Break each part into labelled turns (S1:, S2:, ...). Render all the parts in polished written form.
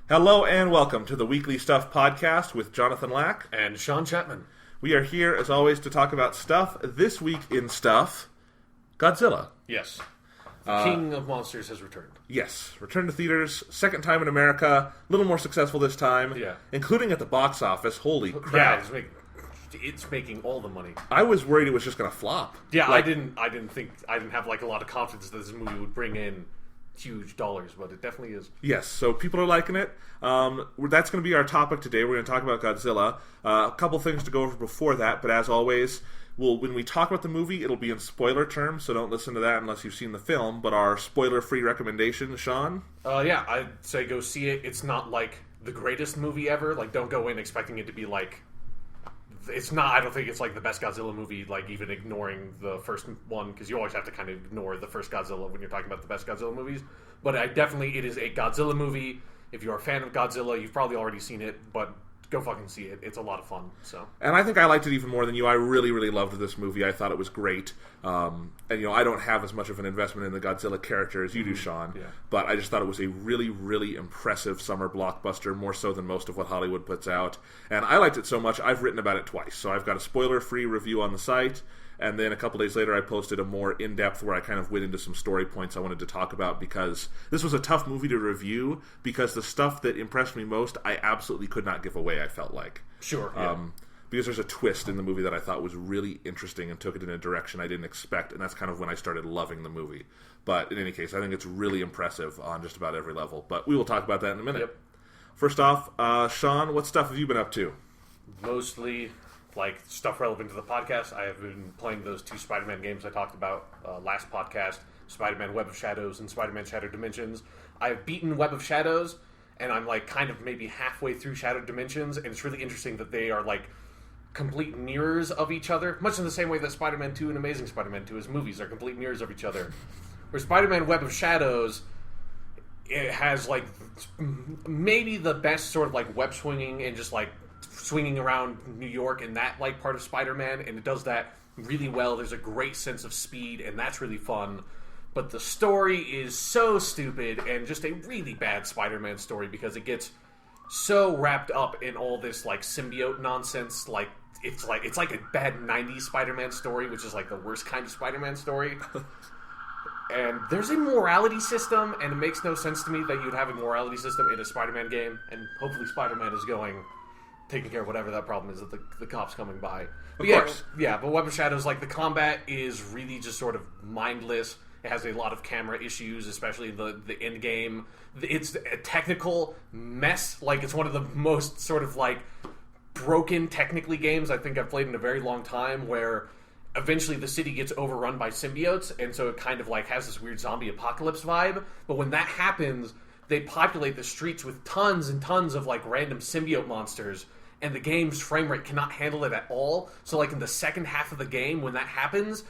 S1: Hello and welcome to the Weekly Stuff Podcast with Jonathan Lack.
S2: And Sean Chapman.
S1: We are here, as always, to talk about stuff. This week in stuff, Godzilla.
S2: Yes. The King of Monsters has returned.
S1: Yes. Returned to theaters, second time in America, a little more successful this time.
S2: Yeah.
S1: Including at the box office. Holy crap.
S2: Yeah, it's making all the money.
S1: I was worried it was just going to flop.
S2: Yeah, I didn't have like a lot of confidence that this movie would bring in huge dollars, but it definitely is.
S1: Yes, so people are liking it. That's going to be our topic today. We're going to talk about Godzilla. A couple things to go over before that, but as always, when we talk about the movie, it'll be in spoiler terms, so don't listen to that unless you've seen the film. But our spoiler-free recommendation, Sean?
S2: Yeah, I'd say go see it. It's not like the greatest movie ever. Like, don't go in expecting it to be like... It's not, I don't think it's like the best Godzilla movie, like even ignoring the first one, because you always have to kind of ignore the first Godzilla when you're talking about the best Godzilla movies. But it is a Godzilla movie. If you're a fan of Godzilla, you've probably already seen it, but go fucking see it. It's a lot of fun. And
S1: I think I liked it even more than you. I really, really loved this movie. I thought it was great. And I don't have as much of an investment in the Godzilla character as you do, Sean. Yeah. But I just thought it was a really, really impressive summer blockbuster, more so than most of what Hollywood puts out. And I liked it so much, I've written about it twice. So I've got a spoiler-free review on the site. And then a couple days later, I posted a more in-depth where I kind of went into some story points I wanted to talk about, because this was a tough movie to review, because the stuff that impressed me most, I absolutely could not give away, I felt like.
S2: Sure, yeah.
S1: Because there's a twist in the movie that I thought was really interesting and took it in a direction I didn't expect, and that's kind of when I started loving the movie. But in any case, I think it's really impressive on just about every level. But we will talk about that in a minute.
S2: Yep.
S1: First off, Sean, what stuff have you been up to?
S2: Mostly... like stuff relevant to the podcast. I have been playing those two Spider-Man games I talked about last podcast, Spider-Man Web of Shadows and Spider-Man Shattered Dimensions. I've beaten Web of Shadows, and I'm like kind of maybe halfway through Shattered Dimensions, and it's really interesting that they are like complete mirrors of each other, much in the same way that Spider-Man 2 and Amazing Spider-Man 2 as movies are complete mirrors of each other. Where Spider-Man Web of Shadows, it has like maybe the best sort of like web swinging and just like swinging around New York and that like part of Spider-Man, and it does that really well. There's a great sense of speed, and that's really fun. But the story is so stupid and just a really bad Spider-Man story, because it gets so wrapped up in all this like symbiote nonsense. Like it's like a bad 90s Spider-Man story, which is like the worst kind of Spider-Man story. And there's a morality system, and it makes no sense to me that you'd have a morality system in a Spider-Man game, and hopefully Spider-Man is taking care of whatever that problem is that the cops coming by. But
S1: of course.
S2: Yeah, but Web of Shadows, like, the combat is really just sort of mindless. It has a lot of camera issues, especially the end game. It's a technical mess. Like, it's one of the most sort of, like, broken technically games I think I've played in a very long time, where eventually the city gets overrun by symbiotes, and so it kind of, like, has this weird zombie apocalypse vibe. But when that happens, they populate the streets with tons and tons of, like, random symbiote monsters, and the game's frame rate cannot handle it at all. So, like, in the second half of the game, when that happens,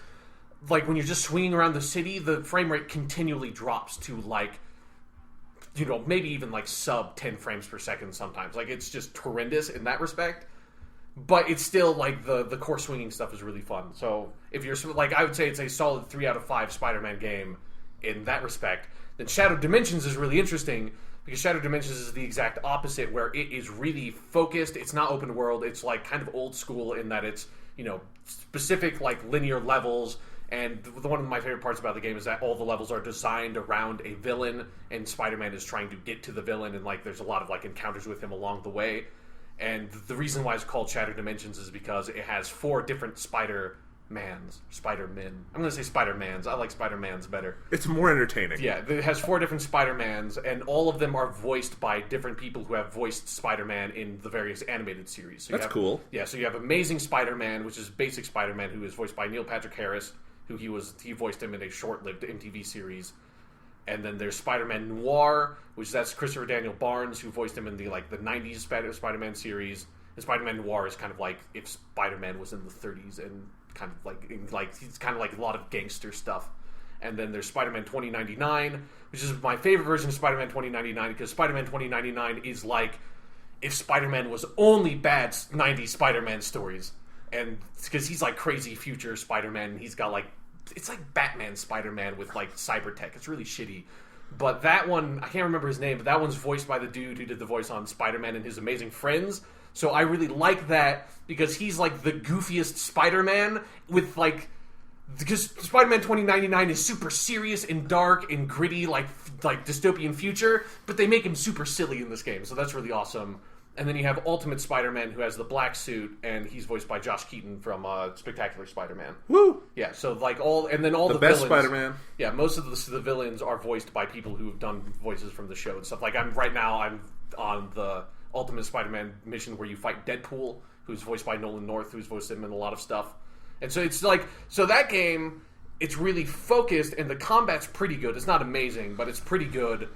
S2: like, when you're just swinging around the city, the frame rate continually drops to, like, maybe even, like, sub 10 frames per second sometimes. Like, it's just horrendous in that respect. But it's still, like, the core swinging stuff is really fun. So, if you're, like, I would say it's a solid 3 out of 5 Spider-Man game in that respect. Then Shattered Dimensions is really interesting, because Shattered Dimensions is the exact opposite, where it is really focused. It's not open world. It's like kind of old school in that it's, specific like linear levels. And one of my favorite parts about the game is that all the levels are designed around a villain, and Spider-Man is trying to get to the villain, and like there's a lot of like encounters with him along the way. And the reason why it's called Shattered Dimensions is because it has 4 different Spider-Men. I'm going to say Spider-Mans. I like Spider-Mans better.
S1: It's more entertaining.
S2: Yeah, it has 4 different Spider-Mans, and all of them are voiced by different people who have voiced Spider-Man in the various animated series. So
S1: That's cool.
S2: Yeah, so you have Amazing Spider-Man, which is basic Spider-Man, who is voiced by Neil Patrick Harris, who he voiced him in a short-lived MTV series. And then there's Spider-Man Noir, that's Christopher Daniel Barnes, who voiced him in the 90s Spider-Man series. And Spider-Man Noir is kind of like if Spider-Man was in the 30s and kind of like he's kind of like a lot of gangster stuff. And then there's Spider-Man 2099, which is my favorite version of Spider-Man 2099, because Spider-Man 2099 is like if Spider-Man was only bad 90s Spider-Man stories. And because he's like crazy future Spider-Man, and he's got like, it's like Batman Spider-Man with like cyber tech. It's really shitty. But that one, I can't remember his name, but that one's voiced by the dude who did the voice on Spider-Man and His Amazing Friends. So I really like that because he's like the goofiest Spider-Man with like... Because Spider-Man 2099 is super serious and dark and gritty, like dystopian future, but they make him super silly in this game, so that's really awesome. And then you have Ultimate Spider-Man, who has the black suit, and he's voiced by Josh Keaton from Spectacular Spider-Man.
S1: Woo!
S2: Yeah, so like all the
S1: best
S2: villains,
S1: Spider-Man.
S2: Yeah, most of the villains are voiced by people who have done voices from the show and stuff. Like I'm on the Ultimate Spider-Man mission where you fight Deadpool, who's voiced by Nolan North, who's voiced him in a lot of stuff. And so it's like, so that game, it's really focused, and the combat's pretty good. It's not amazing, but it's pretty good.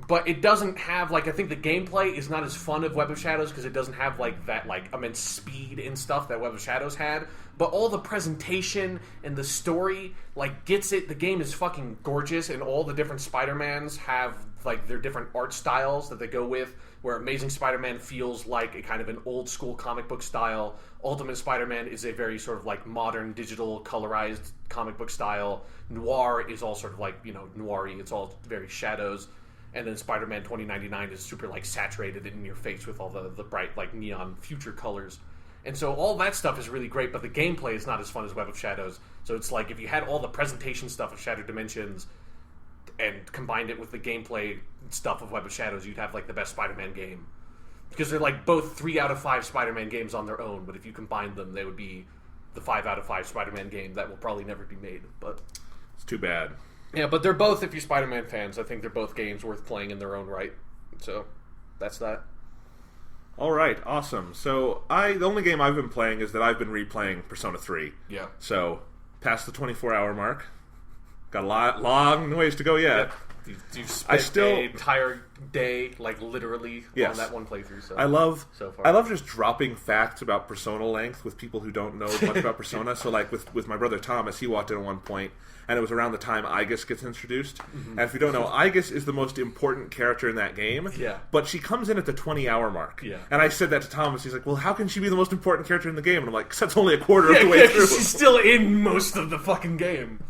S2: But it doesn't have, like, I think the gameplay is not as fun of Web of Shadows because it doesn't have, like, that, like, immense speed and stuff that Web of Shadows had. But all the presentation and the story, like, gets it. The game is fucking gorgeous, and all the different Spider-Mans have, like, their different art styles that they go with, where Amazing Spider-Man feels like a kind of an old-school comic book style. Ultimate Spider-Man is a very sort of, like, modern, digital, colorized comic book style. Noir is all sort of, like, you know, noir-y. It's all very shadows. And then Spider-Man 2099 is super, like, saturated in your face with all the bright, like, neon future colors. And so all that stuff is really great, but the gameplay is not as fun as Web of Shadows. So it's like, if you had all the presentation stuff of Shattered Dimensions and combined it with the gameplay stuff of Web of Shadows, you'd have, like, the best Spider-Man game. Because they're, like, both 3 out of 5 Spider-Man games on their own, but if you combined them, they would be the 5 out of 5 Spider-Man game that will probably never be made. But
S1: it's too bad.
S2: Yeah, but they're both, if you're Spider-Man fans, I think they're both games worth playing in their own right. So, that's that.
S1: All right, awesome. So, the only game I've been playing is that I've been replaying Persona 3.
S2: Yeah.
S1: So, past the 24-hour mark. Got a long ways to go yet.
S2: Yep. You've spent an entire day, like, literally
S1: yes.
S2: on that one playthrough. So
S1: I love
S2: far.
S1: Just dropping facts about Persona length with people who don't know much about Persona. So, like, with my brother Thomas, he walked in at one point, and it was around the time Aigis gets introduced. Mm-hmm. And if you don't know, Aigis is the most important character in that game.
S2: Yeah.
S1: But she comes in at the 20-hour mark.
S2: Yeah.
S1: And I said that to Thomas. He's like, well, how can she be the most important character in the game? And I'm like, because that's only a quarter of the way through.
S2: She's still in most of the fucking game.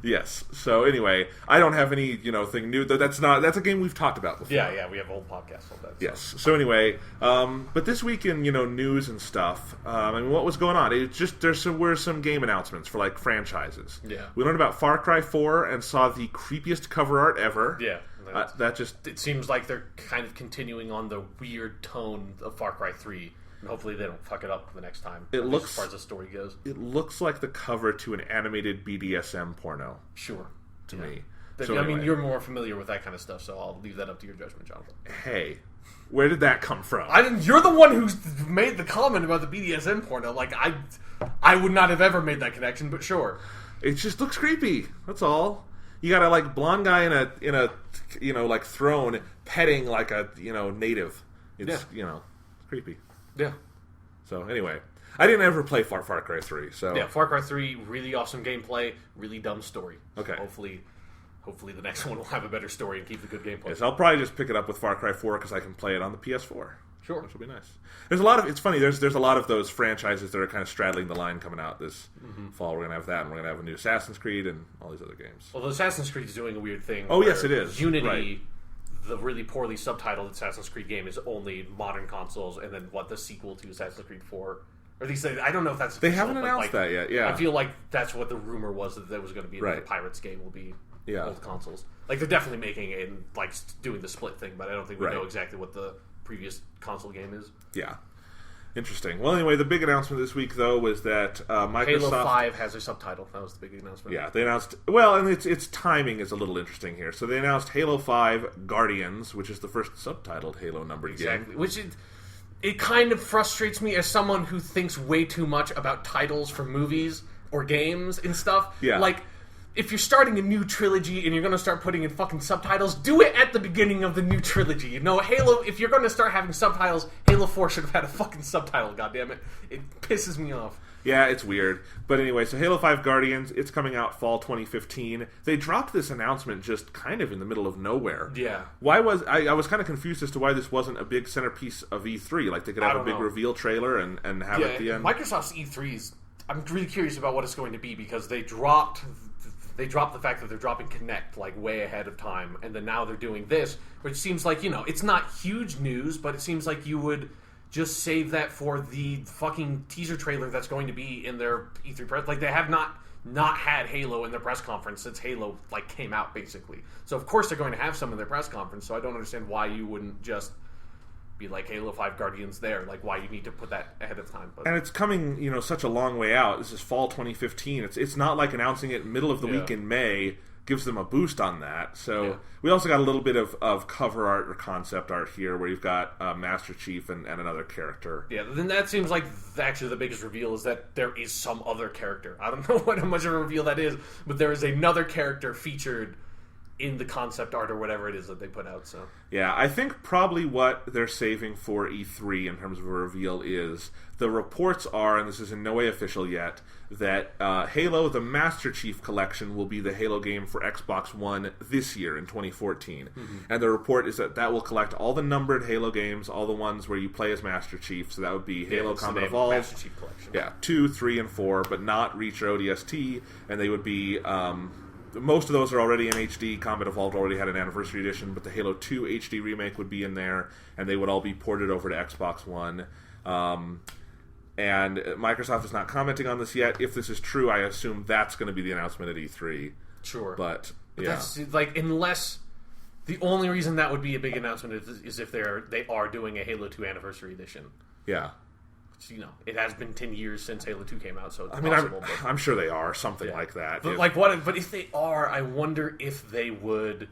S1: Yes. So anyway, I don't have any, thing new. That's a game we've talked about before.
S2: Yeah, we have a whole podcast on that. So.
S1: Yes. So anyway, but this week in news and stuff. What was going on? It just were some game announcements for like franchises.
S2: Yeah.
S1: We learned about Far Cry 4 and saw the creepiest cover art ever.
S2: Yeah.
S1: It
S2: seems like they're kind of continuing on the weird tone of Far Cry 3. And hopefully they don't fuck it up the next time. As far as the story goes.
S1: It looks like the cover to an animated BDSM porno.
S2: Sure.
S1: To me.
S2: Anyway. You're more familiar with that kind of stuff, so I'll leave that up to your judgment, Jonathan.
S1: Hey, where did that come from?
S2: You're the one who made the comment about the BDSM porno. Like, I would not have ever made that connection, but sure.
S1: It just looks creepy. That's all. You got a like blonde guy in a like throne petting like a native. It's creepy.
S2: Yeah.
S1: So anyway, I didn't ever play Far Cry 3. So
S2: yeah, Far Cry 3, really awesome gameplay, really dumb story.
S1: Okay.
S2: Hopefully the next one will have a better story and keep the good gameplay.
S1: Yes, I'll probably just pick it up with Far Cry 4 because I can play it on the PS4.
S2: Sure.
S1: Which will be nice. There's a lot of... It's funny, there's a lot of those franchises that are kind of straddling the line coming out this fall. We're going to have that, and we're going to have a new Assassin's Creed and all these other games.
S2: Well, the Assassin's Creed is doing a weird thing.
S1: Oh, yes, it is.
S2: Unity...
S1: Right.
S2: The really poorly subtitled Assassin's Creed game is only modern consoles, and then the sequel to Assassin's Creed 4, or at least I don't know if that's official,
S1: they haven't announced that yet. Yeah,
S2: I feel like that's what the rumor was that was going to be.
S1: Right.
S2: The Pirates game will be old consoles. Like they're definitely making it and like doing the split thing, but I don't think we know exactly what the previous console game is.
S1: Yeah. Interesting. Well, anyway, the big announcement this week, though, was that Microsoft...
S2: Halo 5 has a subtitle. That was the big announcement.
S1: Yeah, they announced... Well, and its timing is a little interesting here. So they announced Halo 5 Guardians, which is the first subtitled Halo numbered game.
S2: Which it kind of frustrates me as someone who thinks way too much about titles for movies or games and stuff.
S1: Yeah.
S2: Like... If you're starting a new trilogy and you're going to start putting in fucking subtitles, do it at the beginning of the new trilogy. Halo, if you're going to start having subtitles, Halo 4 should have had a fucking subtitle, goddammit. It pisses me off.
S1: Yeah, it's weird. But anyway, so Halo 5 Guardians, it's coming out fall 2015. They dropped this announcement just kind of in the middle of nowhere.
S2: Yeah.
S1: Why was... I was kind of confused as to why this wasn't a big centerpiece of E3. Like, they could have a big reveal trailer and have it at the end.
S2: Microsoft's E3 is... I'm really curious about what it's going to be because they dropped... they dropped the fact that they're dropping Kinect like way ahead of time, and then now they're doing this, which seems like, it's not huge news, but it seems like you would just save that for the fucking teaser trailer that's going to be in their E3 press. Like, they have not had Halo in their press conference since Halo like came out, basically. So of course they're going to have some in their press conference. So I don't understand why you wouldn't just be like Halo 5 Guardians there. Like, why you need to put that ahead of time. But,
S1: and it's coming, such a long way out. This is fall 2015. It's not like announcing it middle of the week in May gives them a boost on that. So we also got a little bit of cover art or concept art here, where you've got Master Chief and another character.
S2: Yeah, then that seems like actually the biggest reveal is that there is some other character. I don't know how much of a reveal that is, but there is another character featured in the concept art or whatever it is that they put out. So
S1: yeah, I think probably what they're saving for E3 in terms of a reveal is, the reports are, and this is in no way official yet, that Halo the Master Chief Collection will be the Halo game for Xbox One this year in 2014. And the report is that will collect all the numbered Halo games, all the ones where you play as Master Chief. So that would be Halo Combat Evolved,
S2: Master Chief Collection.
S1: Yeah, 2, 3, and 4, but not Reach or ODST, and they would be... most of those are already in HD. Combat Evolved already had an Anniversary Edition, but the Halo 2 HD remake would be in there, and they would all be ported over to Xbox One. And Microsoft is not commenting on this yet. If this is true, I assume that's going to be the announcement at E3.
S2: Sure.
S1: But
S2: that's, like, unless... The only reason that would be a big announcement is if they are doing a Halo 2 Anniversary Edition.
S1: Yeah.
S2: It has been 10 years since Halo 2 came out, so it's
S1: possible. I'm sure they are, something like that.
S2: But if they are, I wonder if they would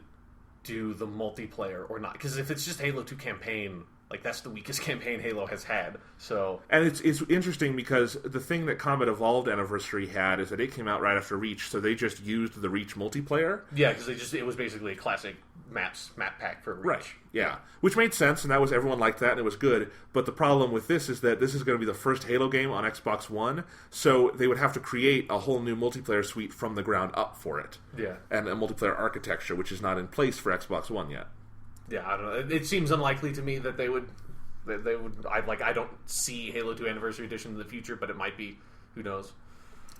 S2: do the multiplayer or not. Because if it's just Halo 2 campaign, like, that's the weakest campaign Halo has had. So,
S1: and it's interesting because the thing that Combat Evolved Anniversary had is that it came out right after Reach, so they just used the Reach multiplayer.
S2: Yeah, because it was basically a classic map pack for Reach.
S1: Right. Yeah, which made sense, and everyone liked that, and it was good. But the problem with this is that this is going to be the first Halo game on Xbox One, so they would have to create a whole new multiplayer suite from the ground up for it.
S2: Yeah,
S1: and a multiplayer architecture which is not in place for Xbox One yet.
S2: Yeah, I don't know. It seems unlikely to me that they would. I don't see Halo 2 Anniversary Edition in the future, but it might be. Who knows?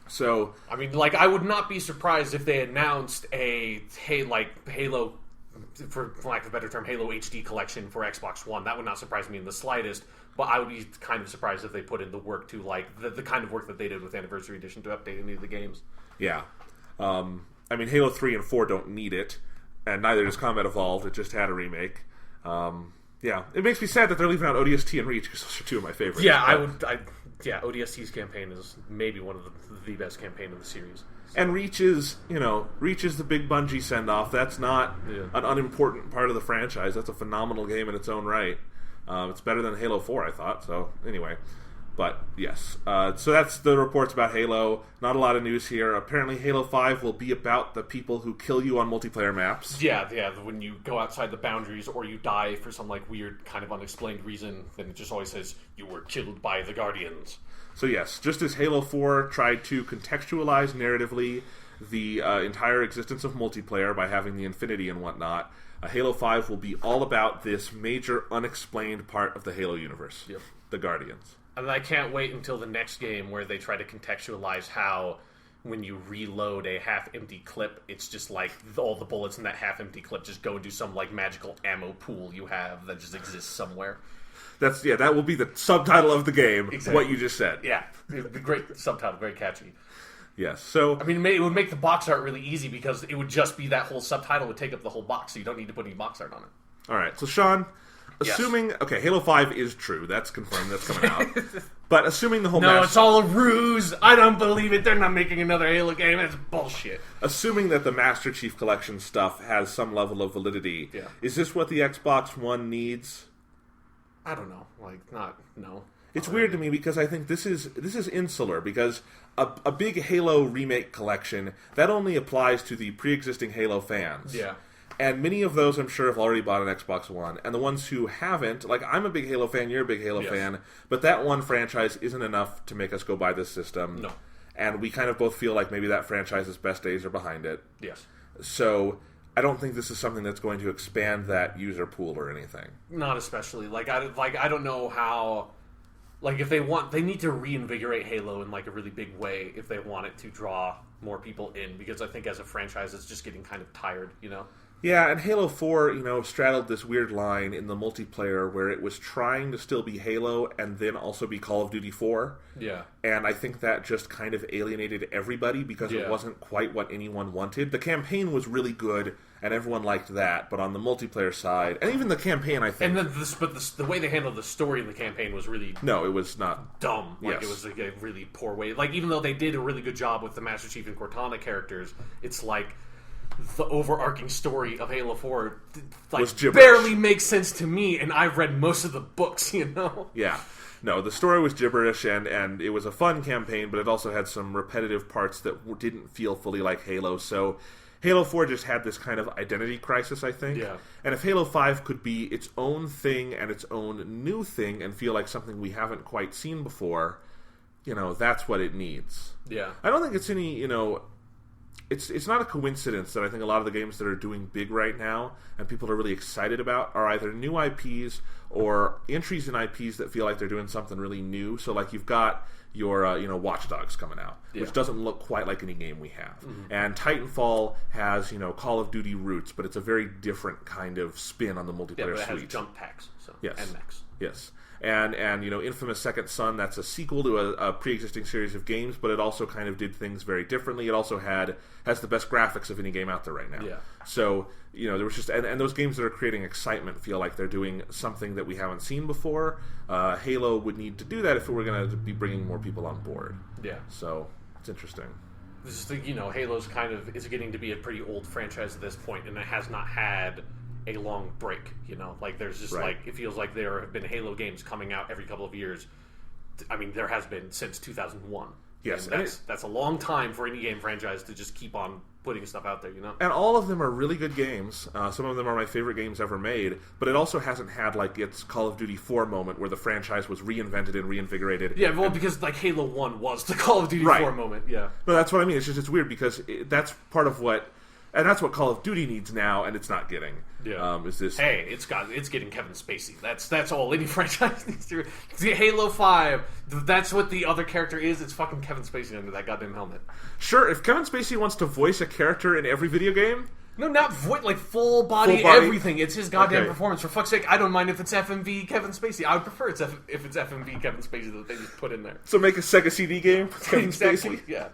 S1: So,
S2: I mean, I would not be surprised if they announced a Halo, for lack of a better term, Halo HD collection for Xbox One. That would not surprise me in the slightest. But I would be kind of surprised if they put in the work to the kind of work that they did with Anniversary Edition to update any of the games.
S1: Yeah, I mean, Halo 3 and 4 don't need it. And neither does Combat Evolved. It just had a remake. Yeah, it makes me sad that they're leaving out ODST and Reach, because those are two of my favorites.
S2: Yeah, ODST's campaign is maybe one of the best campaign in the series. So.
S1: And Reach is the big Bungie send-off. That's not an unimportant part of the franchise. That's a phenomenal game in its own right. It's better than Halo 4, I thought. So, anyway. But, yes. So that's the reports about Halo. Not a lot of news here. Apparently Halo 5 will be about the people who kill you on multiplayer maps.
S2: Yeah, when you go outside the boundaries or you die for some weird kind of unexplained reason, then it just always says, you were killed by the Guardians.
S1: So yes, just as Halo 4 tried to contextualize narratively the entire existence of multiplayer by having the Infinity and whatnot, Halo 5 will be all about this major unexplained part of the Halo universe.
S2: Yep.
S1: The Guardians.
S2: And I can't wait until the next game where they try to contextualize how when you reload a half-empty clip, it's just all the bullets in that half-empty clip just go into some magical ammo pool you have that just exists somewhere.
S1: That will be the subtitle of the game, exactly. What you just said.
S2: Yeah, great subtitle, very catchy.
S1: Yes, so...
S2: I mean, it would make the box art really easy because it would just be that whole subtitle would take up the whole box, so you don't need to put any box art on it.
S1: Alright, so Sean... Assuming, okay, Halo 5 is true. That's confirmed. That's coming out. But assuming the whole
S2: it's all a ruse. I don't believe it. They're not making another Halo game. That's bullshit.
S1: Assuming that the Master Chief Collection stuff has some level of validity, is this what the Xbox One needs?
S2: I don't know. No.
S1: It's weird to me because I think this is insular, because a big Halo remake collection, that only applies to the pre-existing Halo fans.
S2: Yeah.
S1: And many of those, I'm sure, have already bought an Xbox One. And the ones who haven't, I'm a big Halo fan, you're a big Halo fan, but that one franchise isn't enough to make us go buy this system.
S2: No.
S1: And we kind of both feel like maybe that franchise's best days are behind it.
S2: Yes.
S1: So I don't think this is something that's going to expand that user pool or anything.
S2: Not especially. I don't know how... Like, if they need to reinvigorate Halo in, like, a really big way if they want it to draw more people in, because I think as a franchise it's just getting kind of tired, you know?
S1: Yeah, and Halo 4, straddled this weird line in the multiplayer where it was trying to still be Halo and then also be Call of Duty 4.
S2: Yeah.
S1: And I think that just kind of alienated everybody because it wasn't quite what anyone wanted. The campaign was really good, and everyone liked that, but on the multiplayer side, and even the campaign, I think...
S2: And the way they handled the story in the campaign was really...
S1: No, it was not...
S2: Dumb. Like, it was like a really poor way... Like, even though they did a really good job with the Master Chief and Cortana characters, it's like... The overarching story of Halo 4 barely makes sense to me, and I've read most of the books, you know?
S1: Yeah. No, the story was gibberish, and it was a fun campaign, but it also had some repetitive parts that didn't feel fully like Halo, so Halo 4 just had this kind of identity crisis, I think.
S2: Yeah.
S1: And if Halo 5 could be its own thing and its own new thing and feel like something we haven't quite seen before, that's what it needs.
S2: Yeah.
S1: I don't think it's any, It's not a coincidence that I think a lot of the games that are doing big right now and people are really excited about are either new IPs or entries in IPs that feel like they're doing something really new. So, like, you've got your, Watch Dogs coming out, which doesn't look quite like any game we have. Mm-hmm. And Titanfall has, Call of Duty roots, but it's a very different kind of spin on the multiplayer suite.
S2: It has jump packs,
S1: yes.
S2: And mechs.
S1: Yes. And Infamous Second Son, that's a sequel to a pre-existing series of games, but it also kind of did things very differently. It also has the best graphics of any game out there right now.
S2: Yeah.
S1: So, there was just... And those games that are creating excitement feel like they're doing something that we haven't seen before. Halo would need to do that if it were going to be bringing more people on board.
S2: Yeah.
S1: So, it's interesting.
S2: This is Halo's kind of... is getting to be a pretty old franchise at this point, and it has not had... a long break, like there's just like it feels like there have been Halo games coming out every couple of years. I mean, there has been since 2001.
S1: Yes,
S2: and that's a long time for any game franchise to just keep on putting stuff out there,
S1: And all of them are really good games. Some of them are my favorite games ever made, but it also hasn't had like its Call of Duty 4 moment where the franchise was reinvented and reinvigorated.
S2: Yeah, well, because like Halo 1 was the Call of Duty 4 moment. Yeah,
S1: no, that's what I mean. It's weird because that's part of what. And that's what Call of Duty needs now, and it's not getting.
S2: Yeah.
S1: Is this?
S2: Hey, it's getting Kevin Spacey. That's all any franchise needs to. See, Halo 5. That's what the other character is. It's fucking Kevin Spacey under that goddamn helmet.
S1: Sure, if Kevin Spacey wants to voice a character in every video game.
S2: No, not like full body, everything. It's his goddamn performance. For fuck's sake, I don't mind if it's FMV Kevin Spacey. I would prefer if it's FMV Kevin Spacey that they just put in there.
S1: So make a Sega CD game with Kevin Spacey.
S2: Yeah.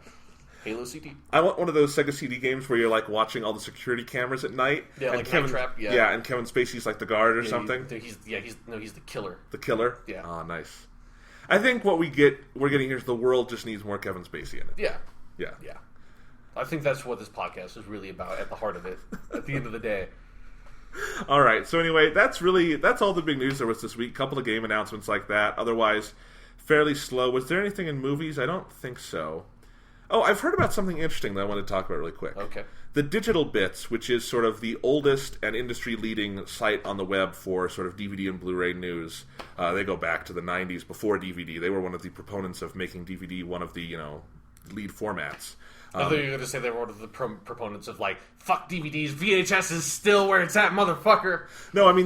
S2: Halo CD.
S1: I want one of those Sega CD games where you're like watching all the security cameras at night.
S2: Yeah,
S1: and
S2: like
S1: Kevin,
S2: Night Trap. Yeah.
S1: Yeah, and Kevin Spacey's like the guard or something.
S2: He's the killer.
S1: The killer.
S2: Yeah.
S1: Oh, nice. I think what we're getting here is the world just needs more Kevin Spacey in it.
S2: Yeah.
S1: Yeah.
S2: Yeah. I think that's what this podcast is really about. At the heart of it, at the end of the day.
S1: All right. So anyway, that's all the big news there was this week. Couple of game announcements like that. Otherwise, fairly slow. Was there anything in movies? I don't think so. Oh, I've heard about something interesting that I want to talk about really quick.
S2: Okay.
S1: The Digital Bits, which is sort of the oldest and industry-leading site on the web for sort of DVD and Blu-ray news. They go back to the 90s, before DVD. They were one of the proponents of making DVD one of the, lead formats.
S2: I thought you were going to say they were one of the proponents of, like, fuck DVDs, VHS is still where it's at, motherfucker.
S1: No, I mean,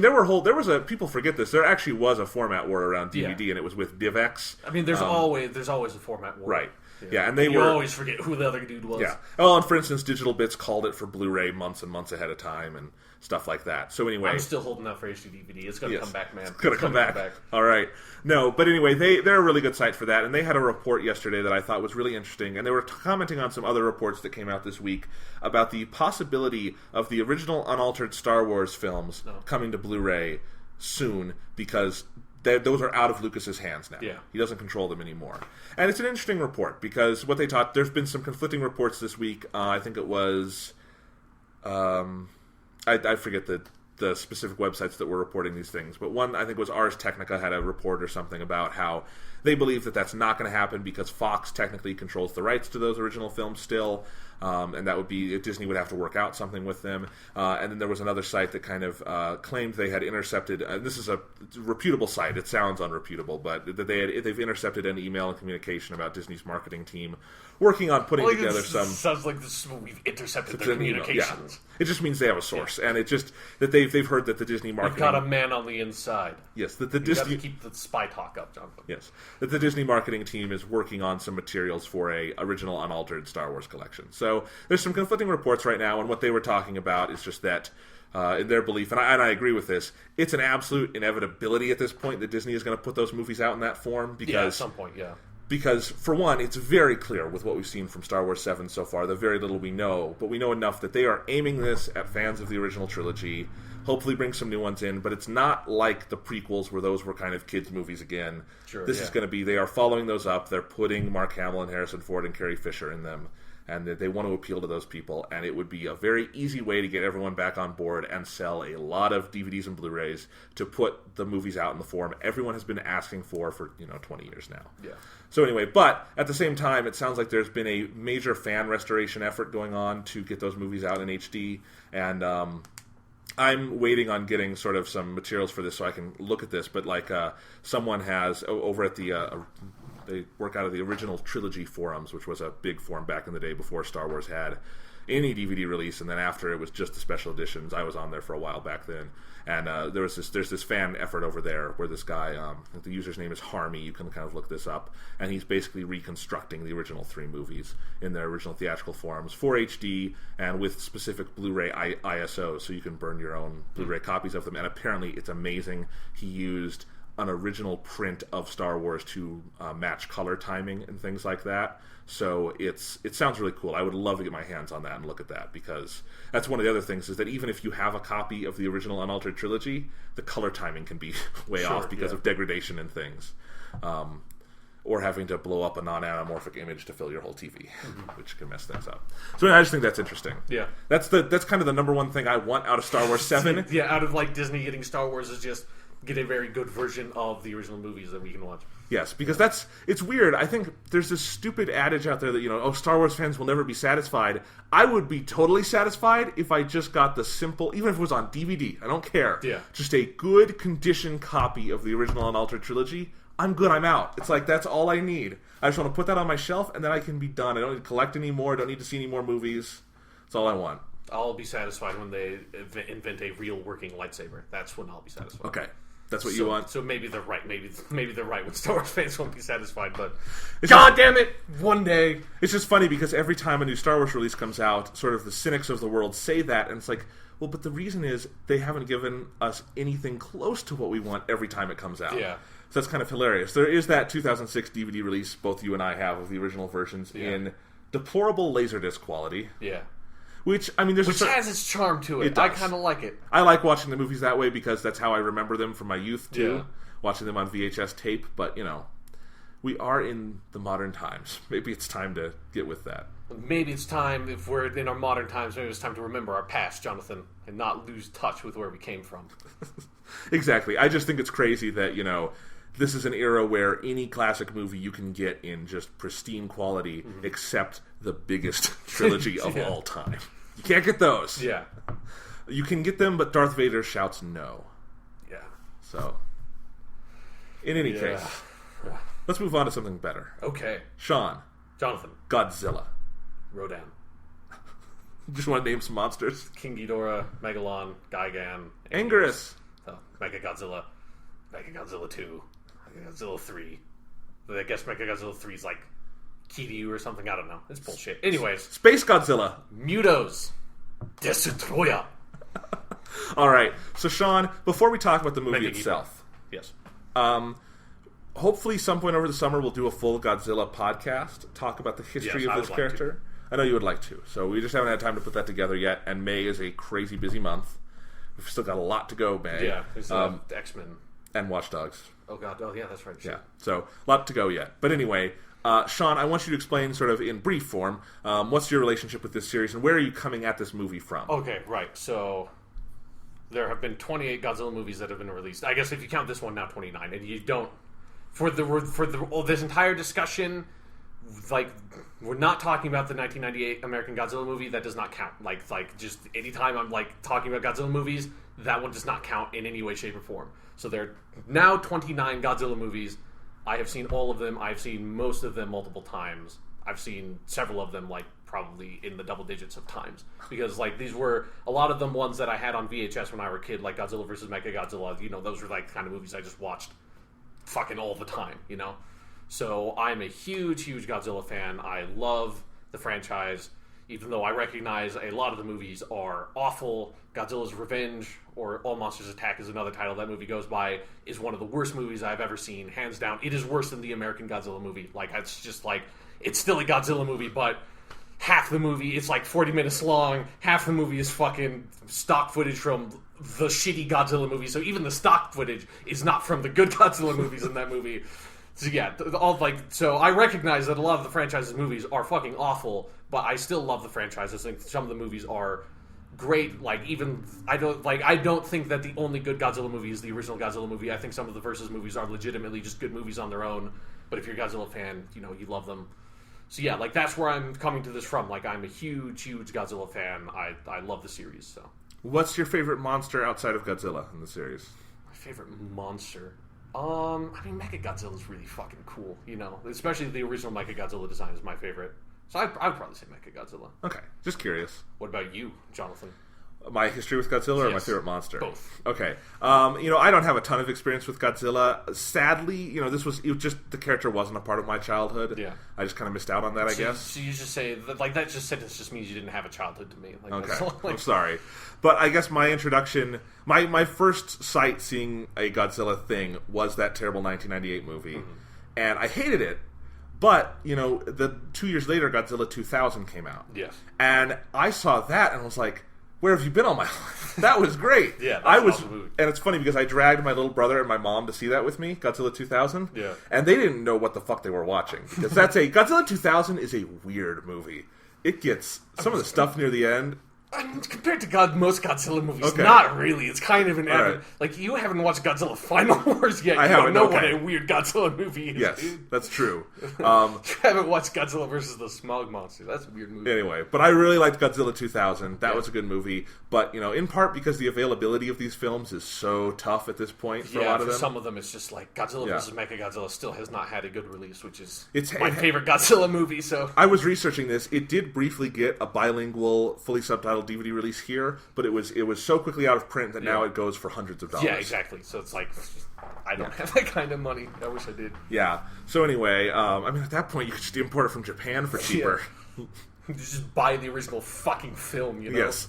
S1: people forget this, there actually was a format war around DVD, and it was with DivX.
S2: I mean, there's always a format war.
S1: Right.
S2: Yeah,
S1: and
S2: you always forget who the other dude was.
S1: Yeah. Oh, and for instance, Digital Bits called it for Blu-ray months and months ahead of time and stuff like that. So anyway,
S2: I'm still holding out for HD DVD. It's going to come back, man.
S1: It's going to come back. All right. No, but anyway, they're a really good site for that, and they had a report yesterday that I thought was really interesting, and they were commenting on some other reports that came out this week about the possibility of the original unaltered Star Wars films coming to Blu-ray soon, because those are out of Lucas's hands now.
S2: Yeah. He
S1: doesn't control them anymore. And it's an interesting report, because what they taught, there's been some conflicting reports this week. I think it was... I forget the specific websites that were reporting these things, but one, I think, was Ars Technica, had a report or something about how they believe that that's not going to happen because Fox technically controls the rights to those original films still, and that would be, Disney would have to work out something with them. And then there was another site that kind of claimed they had intercepted, this is a reputable site, it sounds unreputable, but that they've intercepted an email and communication about Disney's marketing team working on putting together some...
S2: Sounds like we've intercepted their communications.
S1: Yeah. It just means they have a source, and it just that they they've heard that the Disney marketing...
S2: You've got a man on the inside.
S1: Yes, that the
S2: You
S1: Disney...
S2: have to keep the spy talk up, Jonathan.
S1: Yes, that the Disney marketing team is working on some materials for a original unaltered Star Wars collection. So there's some conflicting reports right now, and what they were talking about is just that, in their belief, and I agree with this, it's an absolute inevitability at this point that Disney is going to put those movies out in that form. Because,
S2: at some point, yeah.
S1: Because, for one, it's very clear with what we've seen from Star Wars 7 so far, the very little we know, but we know enough that they are aiming this at fans of the original trilogy, hopefully bring some new ones in, but it's not like the prequels where those were kind of kids' movies again.
S2: Sure,
S1: this is going to be, they are following those up, they're putting Mark Hamill and Harrison Ford and Carrie Fisher in them, and they want to appeal to those people, and it would be a very easy way to get everyone back on board and sell a lot of DVDs and Blu-rays to put the movies out in the form everyone has been asking for 20 years now.
S2: Yeah.
S1: So anyway, but at the same time, it sounds like there's been a major fan restoration effort going on to get those movies out in HD, and I'm waiting on getting sort of some materials for this so I can look at this, but someone has, over at the... they work out of the original trilogy forums, which was a big forum back in the day before Star Wars had any DVD release, and then after it was just the special editions. I was on there for a while back then, and there's this fan effort over there where this guy, the user's name is Harmy, you can kind of look this up, and he's basically reconstructing the original 3 movies in their original theatrical forms for HD and with specific Blu-ray ISOs, so you can burn your own Blu-ray copies of them, and apparently it's amazing. He used an original print of Star Wars to match color timing and things like that. So it sounds really cool. I would love to get my hands on that and look at that, because that's one of the other things, is that even if you have a copy of the original unaltered trilogy, the color timing can be way off because of degradation and things. Or having to blow up a non-anamorphic image to fill your whole TV, which can mess things up. So I just think that's interesting.
S2: Yeah.
S1: That's kind of the number one thing I want out of Star Wars 7.
S2: Yeah, out of Disney getting Star Wars is just get a very good version of the original movies that we can watch.
S1: Yes, because it's weird. I think there's this stupid adage out there that, Star Wars fans will never be satisfied. I would be totally satisfied if I just got the simple, even if it was on DVD, I don't care.
S2: Yeah.
S1: Just a good condition copy of the original unaltered trilogy. I'm good, I'm out. It's that's all I need. I just want to put that on my shelf, and then I can be done. I don't need to collect anymore, I don't need to see any more movies. That's all I want.
S2: I'll be satisfied when they invent a real working lightsaber. That's when I'll be satisfied.
S1: Okay. That's what you want.
S2: So maybe they're right. Maybe they're right when Star Wars fans won't be satisfied. But God damn it, one day.
S1: It's just funny because every time a new Star Wars release comes out, sort of the cynics of the world say that, and it's well, but the reason is they haven't given us anything close to what we want every time it comes out.
S2: Yeah.
S1: So that's kind of hilarious. There is that 2006 DVD release both you and I have of the original versions in deplorable Laserdisc quality.
S2: Yeah.
S1: Which
S2: has its charm to it. I kind of like it.
S1: I like watching the movies that way because that's how I remember them from my youth too. Yeah. Watching them on VHS tape, but we are in the modern times. Maybe it's time to get with that.
S2: Maybe it's time, if we're in our modern times, maybe it's time to remember our past, Jonathan, and not lose touch with where we came from.
S1: Exactly. I just think it's crazy that, this is an era where any classic movie you can get in just pristine quality, except the biggest trilogy of all time. You can't get those.
S2: Yeah.
S1: You can get them, but Darth Vader shouts no.
S2: Yeah.
S1: So, in any case, let's move on to something better.
S2: Okay.
S1: Sean.
S2: Jonathan.
S1: Godzilla.
S2: Rodan.
S1: Just want to name some monsters.
S2: King Ghidorah, Megalon, Gigan.
S1: Anguirus.
S2: Mechagodzilla. Mechagodzilla 2. Mechagodzilla 3. I guess Mechagodzilla 3 is Kiryu or something. I don't know. It's bullshit. Anyways.
S1: Space Godzilla.
S2: Mutos. Destroya.
S1: All right. So, Sean, before we talk about the movie itself.
S2: Yes.
S1: Hopefully, some point over the summer, we'll do a full Godzilla podcast. Talk about the history of this character. I know you would like to. So, we just haven't had time to put that together yet. And May is a crazy busy month. We've still got a lot to go, May.
S2: Yeah. There's X-Men.
S1: And Watch Dogs.
S2: Oh, God. Oh, yeah, that's right.
S1: Yeah. So, a lot to go yet. But anyway, Sean, I want you to explain sort of in brief form, what's your relationship with this series and where are you coming at this movie from?
S2: Okay, right. So, there have been 28 Godzilla movies that have been released. I guess if you count this one now, 29. And you don't... For this entire discussion... we're not talking about the 1998 American Godzilla movie. That does not count. Just anytime I'm talking about Godzilla movies, that one does not count in any way, shape, or form. So there are now 29 Godzilla movies. I have seen all of them. I've seen most of them multiple times. I've seen several of them, like, probably in the double digits of times. Because, like, these were, a lot of them ones that I had on VHS when I were a kid, like Godzilla vs. Mechagodzilla, you know, those were, like, kind of movies I just watched fucking all the time, you know? So I'm a huge, huge Godzilla fan. I love the franchise, even though I recognize a lot of the movies are awful. Godzilla's Revenge, or All Monsters Attack is another title that movie goes by, is one of the worst movies I've ever seen, hands down. It is worse than the American Godzilla movie. Like, it's just like, it's still a Godzilla movie, but half the movie, it's like 40 minutes long, half the movie is fucking stock footage from the shitty Godzilla movie, so even the stock footage is not from the good Godzilla movies in that movie. So yeah, so I recognize that a lot of the franchise's movies are fucking awful, but I still love the franchise. I think some of the movies are great. Like, even I don't think that the only good Godzilla movie is the original Godzilla movie. I think some of the Versus movies are legitimately just good movies on their own. But if you're a Godzilla fan, you know, you love them. So yeah, like, that's where I'm coming to this from. Like, I'm a huge, huge Godzilla fan. I love the series. So,
S1: what's your favorite monster outside of Godzilla in the series?
S2: My favorite monster. I mean, Mechagodzilla is really fucking cool, you know? Especially the original Mechagodzilla design is my favorite. So I would probably say Mechagodzilla.
S1: Okay, just curious.
S2: What about you, Jonathan?
S1: My history with Godzilla or my favorite monster?
S2: Both.
S1: Okay. You know, I don't have a ton of experience with Godzilla. Sadly, you know, the character wasn't a part of my childhood.
S2: Yeah.
S1: I just kind of missed out on that, I guess.
S2: So you just say, like, that sentence just means you didn't have a childhood to me. Like,
S1: okay.
S2: Like,
S1: I'm sorry. But I guess my introduction, my first sight seeing a Godzilla thing was that terrible 1998 movie. Mm-hmm. And I hated it. But, you know, 2 years later, Godzilla 2000 came out.
S2: Yes.
S1: And I saw that and was like, where have you been all my life? That was great.
S2: Yeah, that's an awesome movie.
S1: And it's funny because I dragged my little brother and my mom to see that with me, Godzilla 2000.
S2: Yeah.
S1: And they didn't know what the fuck they were watching. Because Godzilla 2000 is a weird movie. It gets some of the stuff near the end.
S2: I mean, compared to most Godzilla movies,
S1: okay.
S2: Not really. It's kind of an
S1: right.
S2: Like, you haven't watched Godzilla Final Wars yet.
S1: I
S2: don't know
S1: okay.
S2: what a weird Godzilla movie is.
S1: Yes,
S2: dude.
S1: that's true.
S2: You haven't watched Godzilla versus the Smog Monster. That's a weird movie.
S1: Anyway, but I really liked Godzilla 2000. That was a good movie. But, you know, in part because the availability of these films is so tough at this point for a lot of them.
S2: Some of them, it's just like Godzilla versus Mechagodzilla still has not had a good release, which is
S1: it's
S2: my favorite Godzilla movie. So
S1: I was researching this. It did briefly get a bilingual, fully subtitled DVD release here, but it was so quickly out of print that now it goes for hundreds of dollars.
S2: Yeah, exactly. So it's like, I don't have that kind of money. I wish I did.
S1: Yeah. So anyway, I mean, at that point, you could just import it from Japan for cheaper.
S2: Yeah. You just buy the original fucking film, you know?
S1: Yes.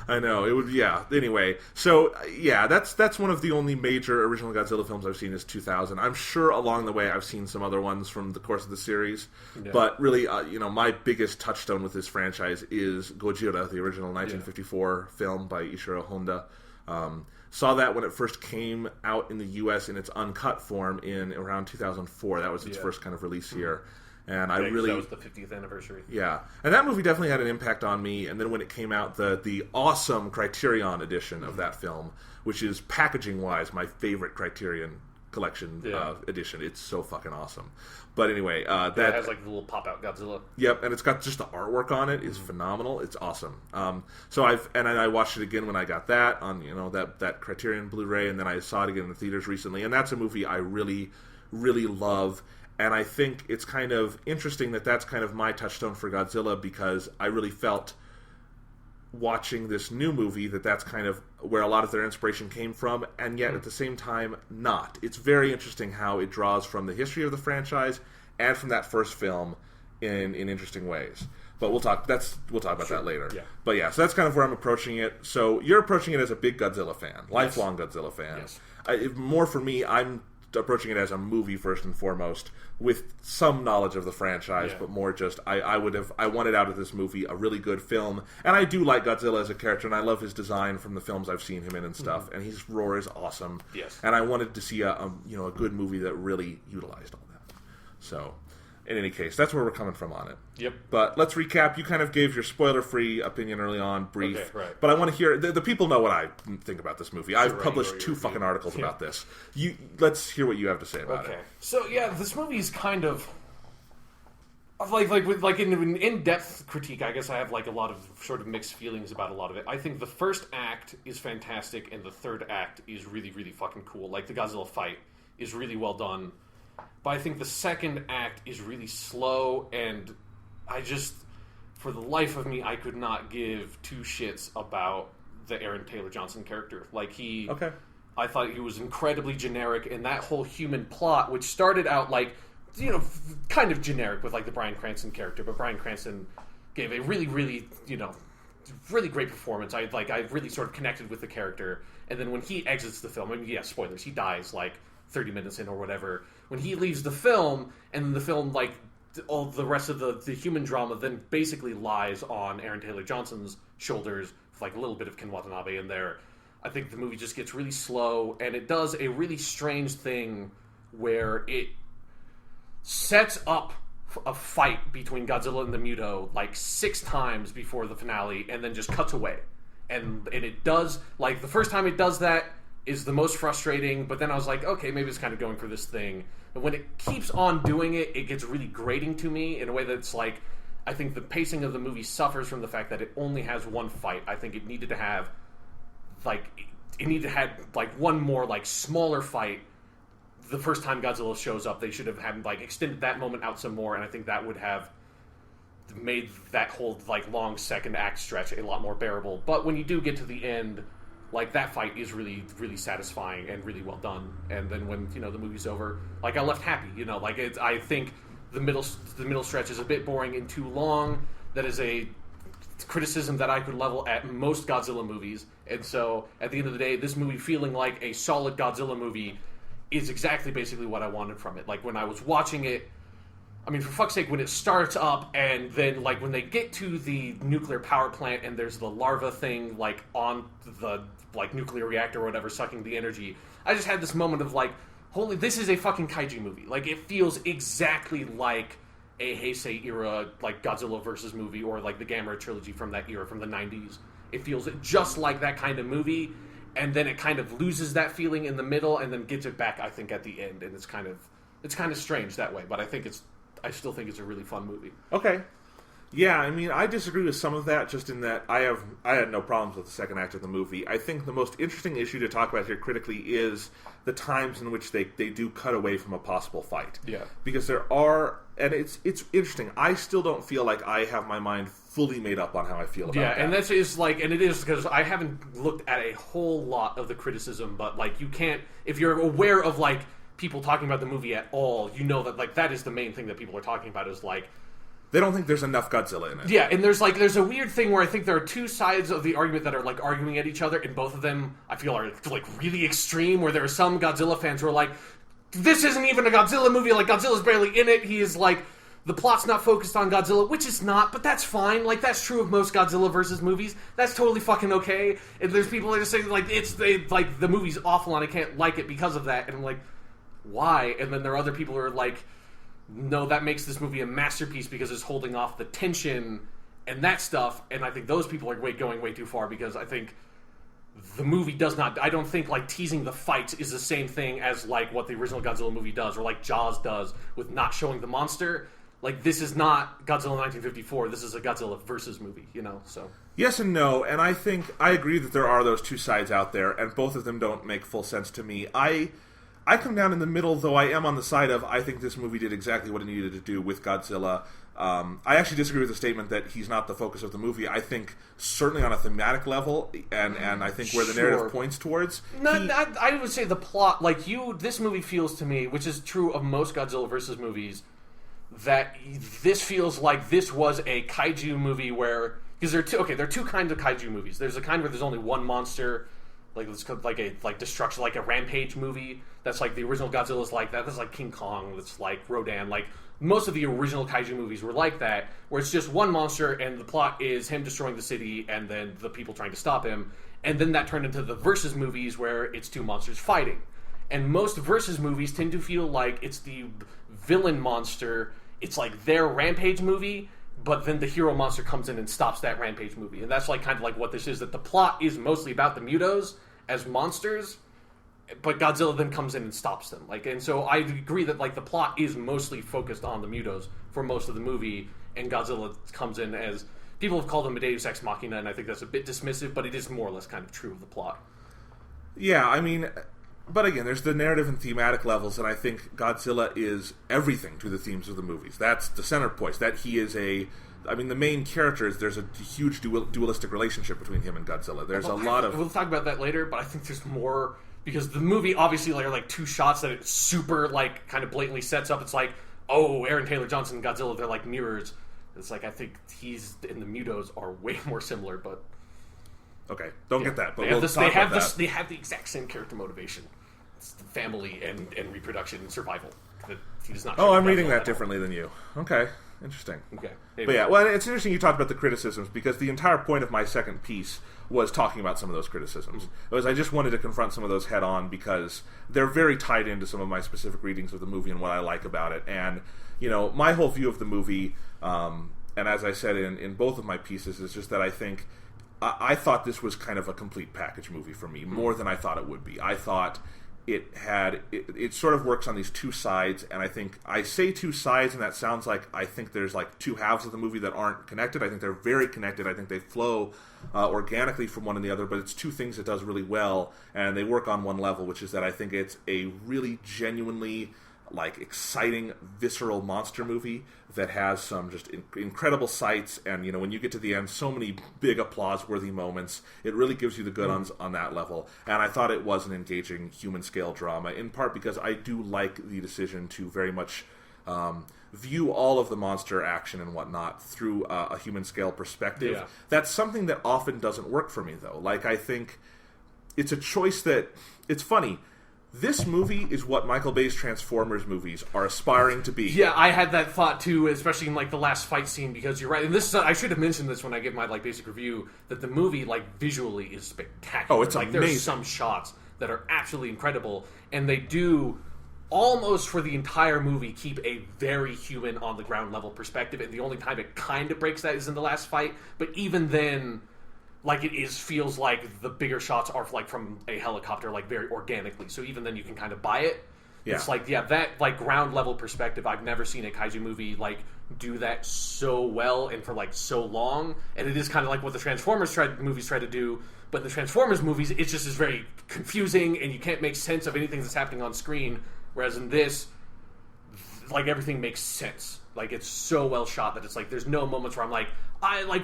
S1: I know, it would. Yeah. Anyway, so yeah, that's one of the only major original Godzilla films I've seen is 2000. I'm sure along the way I've seen some other ones from the course of the series, but really, you know, my biggest touchstone with this franchise is Gojira, the original 1954 film by Ishiro Honda. Saw that when it first came out in the U.S. in its uncut form in around 2004. That was its first kind of release here. And I really...
S2: That was the 50th anniversary.
S1: Yeah. And that movie definitely had an impact on me. And then when it came out, the awesome Criterion edition of that film, which is packaging-wise my favorite Criterion collection edition. It's so fucking awesome. But anyway... that
S2: it has like the little pop-out Godzilla.
S1: Yep, and it's got just the artwork on it is phenomenal. It's awesome. So I watched it again when I got that on, you know, that Criterion Blu-ray, and then I saw it again in the theaters recently. And that's a movie I really, really love. And I think it's kind of interesting that that's kind of my touchstone for Godzilla, because I really felt watching this new movie that's kind of where a lot of their inspiration came from, and yet at the same time not. It's very interesting how it draws from the history of the franchise and from that first film in interesting ways. But we'll talk about that later. Yeah. But yeah, so that's kind of where I'm approaching it. So you're approaching it as a big Godzilla fan, lifelong Godzilla fan.
S2: Yes.
S1: More for me, I'm approaching it as a movie first and foremost, with some knowledge of the franchise, but more just I wanted out of this movie a really good film, and I do like Godzilla as a character, and I love his design from the films I've seen him in and stuff, and his roar is awesome.
S2: Yes.
S1: And I wanted to see a good movie that really utilized all that. So, in any case, that's where we're coming from on it.
S2: Yep.
S1: But let's recap. You kind of gave your spoiler-free opinion early on, brief.
S2: Okay, right.
S1: But I want to hear... The people know what I think about this movie. I've published 2 fucking articles about this. Let's hear what you have to say about it.
S2: Okay. So, yeah, this movie is kind of... Like in in-depth critique, I guess I have like a lot of sort of mixed feelings about a lot of it. I think the first act is fantastic, and the third act is really, really fucking cool. Like, the Godzilla fight is really well done. but I think the second act is really slow, and I just, for the life of me, I could not give two shits about the Aaron Taylor Johnson character. Like, I thought he was incredibly generic, and that whole human plot, which started out like, you know, kind of generic with like the Bryan Cranston character, but Bryan Cranston gave a really, really, you know, really great performance. I really sort of connected with the character, and then when he exits the film, I mean, yeah, spoilers, he dies like 30 minutes in or whatever. When he leaves the film, and the film, like, all the rest of the human drama then basically lies on Aaron Taylor Johnson's shoulders, with like a little bit of Ken Watanabe in there. I think the movie just gets really slow, and it does a really strange thing where it sets up a fight between Godzilla and the Muto like 6 times before the finale, and then just cuts away. And it does, like, the first time it does that is the most frustrating, but then I was like, okay, maybe it's kind of going for this thing. But when it keeps on doing it, it gets really grating to me in a way that's like, I think the pacing of the movie suffers from the fact that it only has one fight. I think it needed to have, like, one more, like, smaller fight. The first time Godzilla shows up, they should have had, like, extended that moment out some more, and I think that would have made that whole, like, long second act stretch a lot more bearable. But when you do get to the end, like, that fight is really, really satisfying and really well done. And then when, you know, the movie's over, like, I left happy, you know, like, I think the middle stretch is a bit boring and too long. That is a criticism that I could level at most Godzilla movies. And so, at the end of the day, this movie feeling like a solid Godzilla movie is exactly basically what I wanted from it. Like, when I was watching it, I mean, for fuck's sake, when it starts up and then, like, when they get to the nuclear power plant and there's the larva thing, like, on the, like, nuclear reactor or whatever, sucking the energy, I just had this moment of, like, holy, this is a fucking kaiju movie. Like, it feels exactly like a Heisei era, like, Godzilla versus movie, or, like, the Gamera trilogy from that era, from the 90s. It feels just like that kind of movie, and then it kind of loses that feeling in the middle and then gets it back, I think, at the end. And it's kind of strange that way, but I still think it's a really fun movie.
S1: Okay. Yeah, I mean, I disagree with some of that, just in that I had no problems with the second act of the movie. I think the most interesting issue to talk about here critically is the times in which they do cut away from a possible fight.
S2: Yeah.
S1: Because there are, and it's interesting, I still don't feel like I have my mind fully made up on how I feel about that.
S2: Yeah, and that is, like, and it is, because I haven't looked at a whole lot of the criticism, but, like, you can't, if you're aware of, like, people talking about the movie at all, you know that, like, that is the main thing that people are talking about, is, like,
S1: they don't think there's enough Godzilla in it.
S2: Yeah, and there's a weird thing where I think there are two sides of the argument that are, like, arguing at each other, and both of them, I feel, are, like, really extreme, where there are some Godzilla fans who are like, this isn't even a Godzilla movie, like, Godzilla's barely in it, he is, like, the plot's not focused on Godzilla, which it's not, but that's fine. Like, that's true of most Godzilla versus movies. That's totally fucking okay. And there's people that just say, like, the movie's awful and I can't like it because of that. And I'm like, why? And then there are other people who are like, no, that makes this movie a masterpiece because it's holding off the tension and that stuff. And I think those people are going way too far, because I think the movie does not, I don't think, like, teasing the fights is the same thing as, like, what the original Godzilla movie does, or like Jaws does with not showing the monster. Like, this is not Godzilla 1954. This is a Godzilla versus movie, you know, so.
S1: Yes and no, and I think I agree that there are those two sides out there, and both of them don't make full sense to me. I come down in the middle, though I am on the side of, I think this movie did exactly what it needed to do with Godzilla. I actually disagree with the statement that he's not the focus of the movie. I think certainly on a thematic level, and I think where the narrative points towards.
S2: I would say the plot, like, this movie feels to me, which is true of most Godzilla versus movies, that this feels like this was a kaiju movie where, because there are two kinds of kaiju movies. There's a kind where there's only one monster, like destruction, like a rampage movie. That's like the original Godzilla's like that. That's like King Kong. That's like Rodan. Like most of the original kaiju movies were like that, where it's just one monster and the plot is him destroying the city and then the people trying to stop him. And then that turned into the versus movies where it's two monsters fighting. And most versus movies tend to feel like it's the villain monster. It's like their rampage movie, but then the hero monster comes in and stops that rampage movie. And that's like kind of like what this is, that the plot is mostly about the Mutos as monsters, but Godzilla then comes in and stops them. Like, and so I agree that, like, the plot is mostly focused on the Mutos for most of the movie, and Godzilla comes in as, people have called him a Deus Ex Machina, and I think that's a bit dismissive, but it is more or less kind of true of the plot.
S1: Yeah, I mean, But again, there's the narrative and thematic levels, and I think Godzilla is everything to the themes of the movies. That's the center point. That he is the main character is there's a huge dualistic relationship between him and Godzilla. There's a lot of...
S2: We'll talk about that later, but I think there's more... Because the movie, obviously, are like two shots that it super, like, kind of blatantly sets up. It's like, oh, Aaron Taylor Johnson and Godzilla, they're like mirrors. It's like, I think he's and the Mutos are way more similar, but...
S1: Okay, don't get that, but
S2: they have the exact same character motivation. It's the family and reproduction and survival. He does not.
S1: Oh, I'm reading that differently than you. Okay, interesting.
S2: Okay,
S1: but yeah, well, it's interesting you talked about the criticisms because the entire point of my second piece was talking about some of those criticisms. It was I just wanted to confront some of those head on because they're very tied into some of my specific readings of the movie and what I like about it. And my whole view of the movie, and as I said in both of my pieces, is just that I think. I thought this was kind of a complete package movie for me, more than I thought it would be. I thought it sort of works on these two sides, and I think I say two sides, and that sounds like I think there's like two halves of the movie that aren't connected. I think they're very connected. I think they flow organically from one and the other, but it's two things it does really well, and they work on one level, which is that I think it's a really genuinely like exciting, visceral monster movie that has some just incredible sights, and when you get to the end, so many big applause-worthy moments. It really gives you the good on that level, and I thought it was an engaging human-scale drama, in part because I do like the decision to very much view all of the monster action and whatnot through a human-scale perspective. Yeah. That's something that often doesn't work for me, though. Like, I think it's a choice that... It's funny. This movie is what Michael Bay's Transformers movies are aspiring to be.
S2: Yeah, I had that thought too, especially in like the last fight scene, because you're right. And this, I should have mentioned this when I give my like basic review, that the movie like visually is spectacular.
S1: Oh, it's like
S2: amazing. There's some shots that are absolutely incredible, and they do almost for the entire movie keep a very human on the ground level perspective. And the only time it kind of breaks that is in the last fight. But even then, like feels like the bigger shots are like from a helicopter, like very organically. So even then, you can kind of buy it. Yeah. It's like that like ground level perspective. I've never seen a kaiju movie like do that so well and for like so long. And it is kind of like what the Transformers movies try to do. But in the Transformers movies, it just is very confusing, and you can't make sense of anything that's happening on screen. Whereas in this, like everything makes sense. Like it's so well shot that it's like there's no moments where I'm like,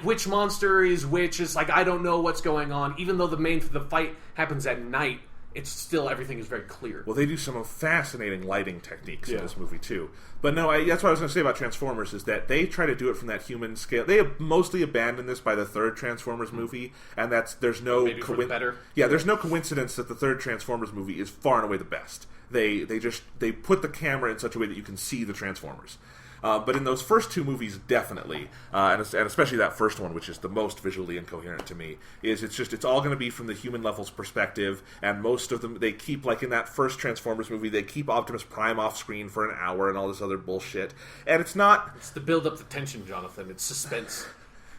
S2: which monster is which. It's like I don't know what's going on. Even though the fight happens at night, it's still everything is very clear.
S1: Well, they do some fascinating lighting techniques in this movie too. But no, that's what I was going to say about Transformers is that they try to do it from that human scale. They have mostly abandoned this by the third Transformers movie, and there's no there's no coincidence that the third Transformers movie is far and away the best. They put the camera in such a way that you can see the Transformers. But in those first two movies, definitely, and especially that first one, which is the most visually incoherent to me, it's all going to be from the human level's perspective, and most of them, they keep, like in that first Transformers movie, they keep Optimus Prime off screen for an hour and all this other bullshit, and it's not...
S2: It's to build up the tension, Jonathan. It's suspense.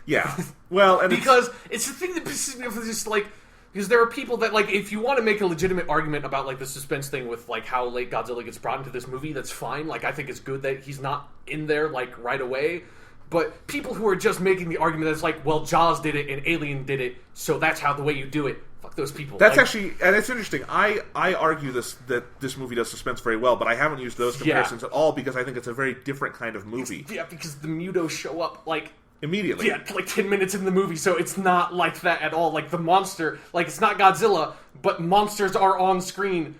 S1: Yeah. Well, and
S2: because it's the thing that pisses me off is just, like... Because there are people that, like, if you want to make a legitimate argument about, like, the suspense thing with, like, how late Godzilla gets brought into this movie, that's fine. Like, I think it's good that he's not in there, like, right away. But people who are just making the argument that's like, well, Jaws did it and Alien did it, so that's how the way you do it. Fuck those people.
S1: That's actually, and it's interesting. I argue that this movie does suspense very well, but I haven't used those comparisons at all because I think it's a very different kind of movie.
S2: Because the Mutos show up, like...
S1: Immediately.
S2: Yeah, like 10 minutes in the movie, so it's not like that at all. Like, the monster, like, it's not Godzilla, but monsters are on screen,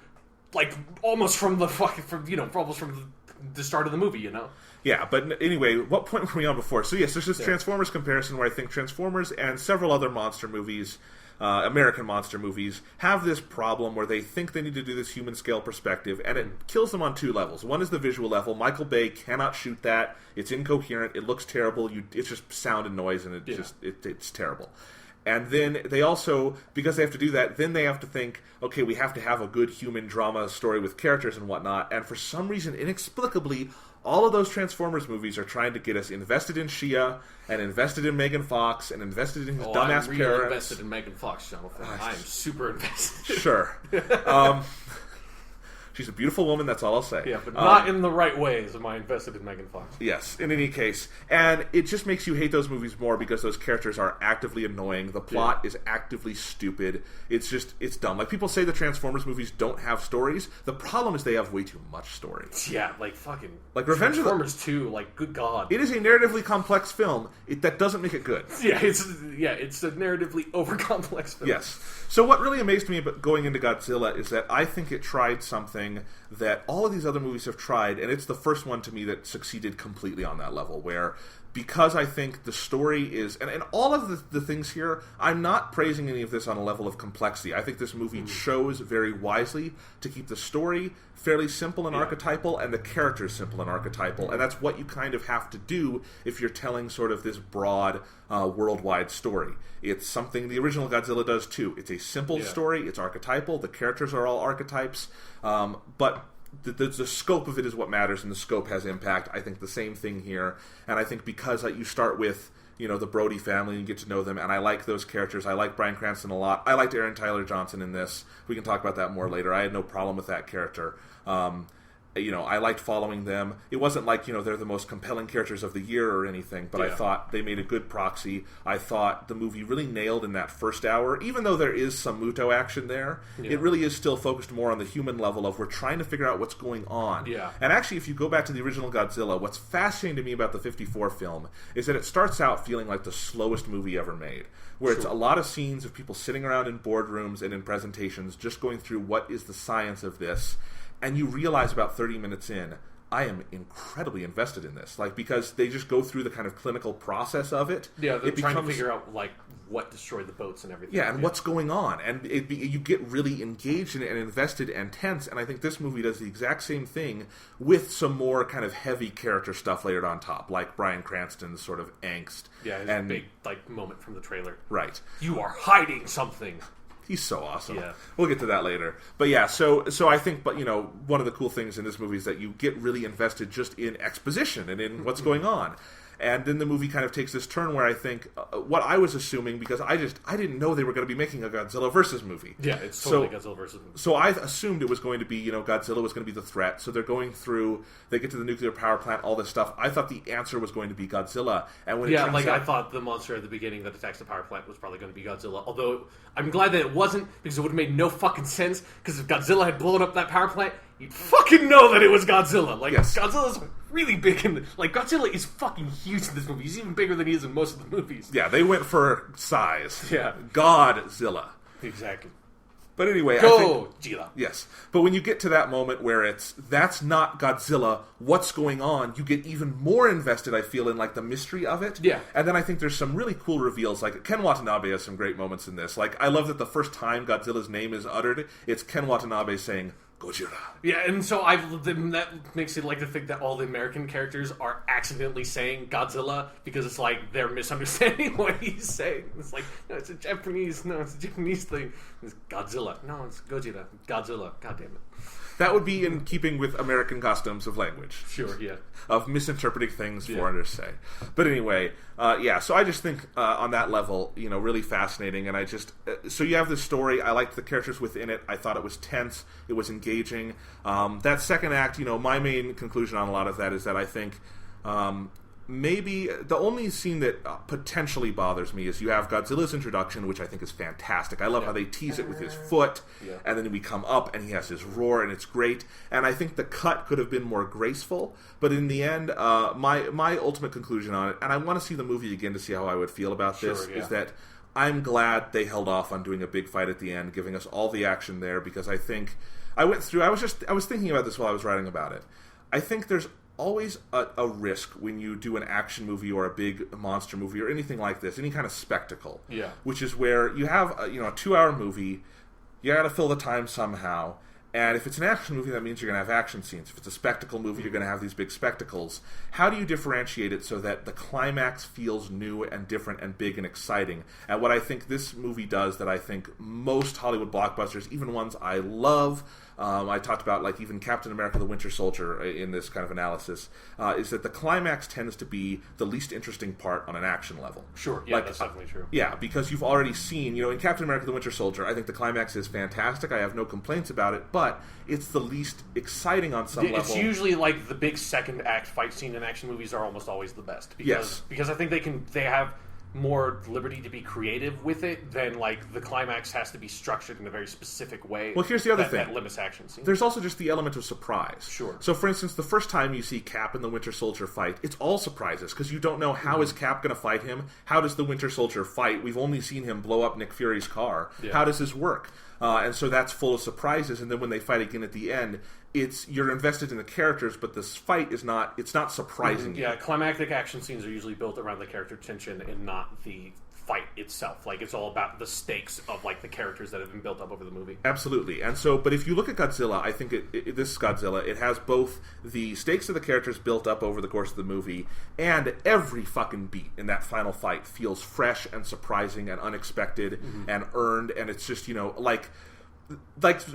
S2: like, almost from the start of the movie, you know?
S1: Yeah, but anyway, what point were we on before? So yes, there's this Transformers comparison where I think Transformers and several other monster movies, American monster movies, have this problem where they think they need to do this human scale perspective, and it kills them on two levels. One is the visual level. Michael Bay cannot shoot that. It's incoherent. It looks terrible. It's just sound and noise, and it's terrible. And then they also, because they have to do that, then they have to think, okay, we have to have a good human drama story with characters and whatnot, and for some reason, inexplicably, all of those Transformers movies are trying to get us invested in Shia, and invested in Megan Fox, and invested in his dumbass
S2: I'm
S1: parents.
S2: invested in Megan Fox, Jonathan. I'm super invested.
S1: Sure. She's a beautiful woman, that's all I'll say.
S2: Yeah, but not in the right ways am I invested in Megan Fox.
S1: Yes, in any case. And it just makes you hate those movies more because those characters are actively annoying. The plot is actively stupid. It's dumb. Like, people say the Transformers movies don't have stories. The problem is they have way too much story.
S2: Yeah, like fucking...
S1: Like, Revenge of the...
S2: Transformers 2, like, good God.
S1: It is a narratively complex film. That doesn't make it good.
S2: Yeah, it's a narratively over-complex film.
S1: Yes. So what really amazed me about going into Godzilla is that I think it tried something that all of these other movies have tried, and it's the first one to me that succeeded completely on that level, where... Because I think the story is... And all of the things here, I'm not praising any of this on a level of complexity. I think this movie chose very wisely to keep the story fairly simple and archetypal, and the characters simple and archetypal. And that's what you kind of have to do if you're telling sort of this broad, worldwide story. It's something the original Godzilla does too. It's a simple story, it's archetypal, the characters are all archetypes, but... The scope of it is what matters, and the scope has impact. I think the same thing here, and I think because you start with, you know, the Brody family and you get to know them, and I like those characters. I like Bryan Cranston a lot. I liked Aaron Tyler Johnson in this. We can talk about that more later. I had no problem with that character. You know, I liked following them. It wasn't like, you know, they're the most compelling characters of the year or anything, but I thought they made a good proxy. I thought the movie really nailed in that first hour, even though there is some Muto action there, it really is still focused more on the human level of we're trying to figure out what's going on.
S2: Yeah.
S1: And actually, if you go back to the original Godzilla, what's fascinating to me about the 54 film is that it starts out feeling like the slowest movie ever made, where it's a lot of scenes of people sitting around in boardrooms and in presentations just going through what is the science of this. And you realize about 30 minutes in, I am incredibly invested in this. Like, because they just go through the kind of clinical process of it.
S2: Yeah, they're trying to figure out, like, what destroyed the boats and everything.
S1: Yeah, and what's going on. And you get really engaged in it and invested and tense. And I think this movie does the exact same thing with some more kind of heavy character stuff layered on top, like Bryan Cranston's sort of angst.
S2: Yeah, his big, like, moment from the trailer.
S1: Right.
S2: You are hiding something.
S1: He's so awesome.
S2: Yeah.
S1: We'll get to that later. But yeah, so I think, but you know, one of the cool things in this movie is that you get really invested just in exposition and in what's going on. And then the movie kind of takes this turn where I think what I was assuming, because I didn't know they were going to be making a Godzilla versus movie.
S2: Yeah, it's totally Godzilla versus movie.
S1: So I assumed it was going to be, you know, Godzilla was going to be the threat. So they're going through, they get to the nuclear power plant, all this stuff. I thought the answer was going to be Godzilla. And when
S2: I thought the monster at the beginning that attacks the power plant was probably going to be Godzilla. Although I'm glad that it wasn't, because it would have made no fucking sense. Because if Godzilla had blown up that power plant, you'd fucking know that it was Godzilla. Like, Godzilla's really big in Godzilla is fucking huge in this movie. He's even bigger than he is in most of the movies.
S1: Yeah, they went for size.
S2: Yeah.
S1: Godzilla.
S2: Exactly.
S1: But anyway,
S2: Gojira.
S1: Yes. But when you get to that moment where that's not Godzilla, what's going on, you get even more invested, I feel, in, like, the mystery of it.
S2: Yeah.
S1: And then I think there's some really cool reveals. Like, Ken Watanabe has some great moments in this. Like, I love that the first time Godzilla's name is uttered, it's Ken Watanabe saying, Gojira.
S2: Yeah, and so that makes it like to think that all the American characters are accidentally saying Godzilla because it's like they're misunderstanding what he's saying. It's like, no, it's a Japanese thing. It's Godzilla. No, it's Gojira. Godzilla. God damn it.
S1: That would be in keeping with American customs of language.
S2: Sure, yeah.
S1: Of misinterpreting things foreigners say. But anyway, so I just think on that level, you know, really fascinating. And I just... so you have this story. I liked the characters within it. I thought it was tense. It was engaging. That second act, you know, my main conclusion on a lot of that is that I think... maybe the only scene that potentially bothers me is you have Godzilla's introduction, which I think is fantastic. I love how they tease it with his foot, and then we come up and he has his roar, and it's great. And I think the cut could have been more graceful, but in the end, my ultimate conclusion on it, and I want to see the movie again to see how I would feel about this, is that I'm glad they held off on doing a big fight at the end, giving us all the action there, because I think I was thinking about this while I was writing about it. I think there's always a risk when you do an action movie or a big monster movie or anything like this, any kind of spectacle. Yeah. Which is where you have a 2-hour movie, you got to fill the time somehow, and if it's an action movie, that means you're going to have action scenes. If it's a spectacle movie, you're going to have these big spectacles. How do you differentiate it so that the climax feels new and different and big and exciting? And what I think this movie does that I think most Hollywood blockbusters, even ones I love, I talked about, like, even Captain America the Winter Soldier in this kind of analysis, is that the climax tends to be the least interesting part on an action level.
S2: Sure, yeah, that's definitely true.
S1: Yeah, because you've already seen, in Captain America the Winter Soldier, I think the climax is fantastic. I have no complaints about it, but but it's the least exciting on some level.
S2: It's usually like the big second act fight scene in action movies are almost always the best. Because I think they have more liberty to be creative with it than like the climax has to be structured in a very specific way.
S1: Well, here's the other thing.
S2: That limits action scenes.
S1: There's also just the element of surprise.
S2: Sure.
S1: So, for instance, the first time you see Cap and the Winter Soldier fight, it's all surprises because you don't know how is Cap going to fight him. How does the Winter Soldier fight? We've only seen him blow up Nick Fury's car. Yeah. How does this work? And so that's full of surprises. And then when they fight again at the end, you're invested in the characters, but this fight is not surprising.
S2: Yeah, climactic action scenes are usually built around the character tension and not the fight itself. Like, it's all about the stakes of like the characters that have been built up over the movie.
S1: Absolutely. And so, but if you look at Godzilla, I think this Godzilla, it has both the stakes of the characters built up over the course of the movie, and every fucking beat in that final fight feels fresh and surprising and unexpected and earned, and it's just, like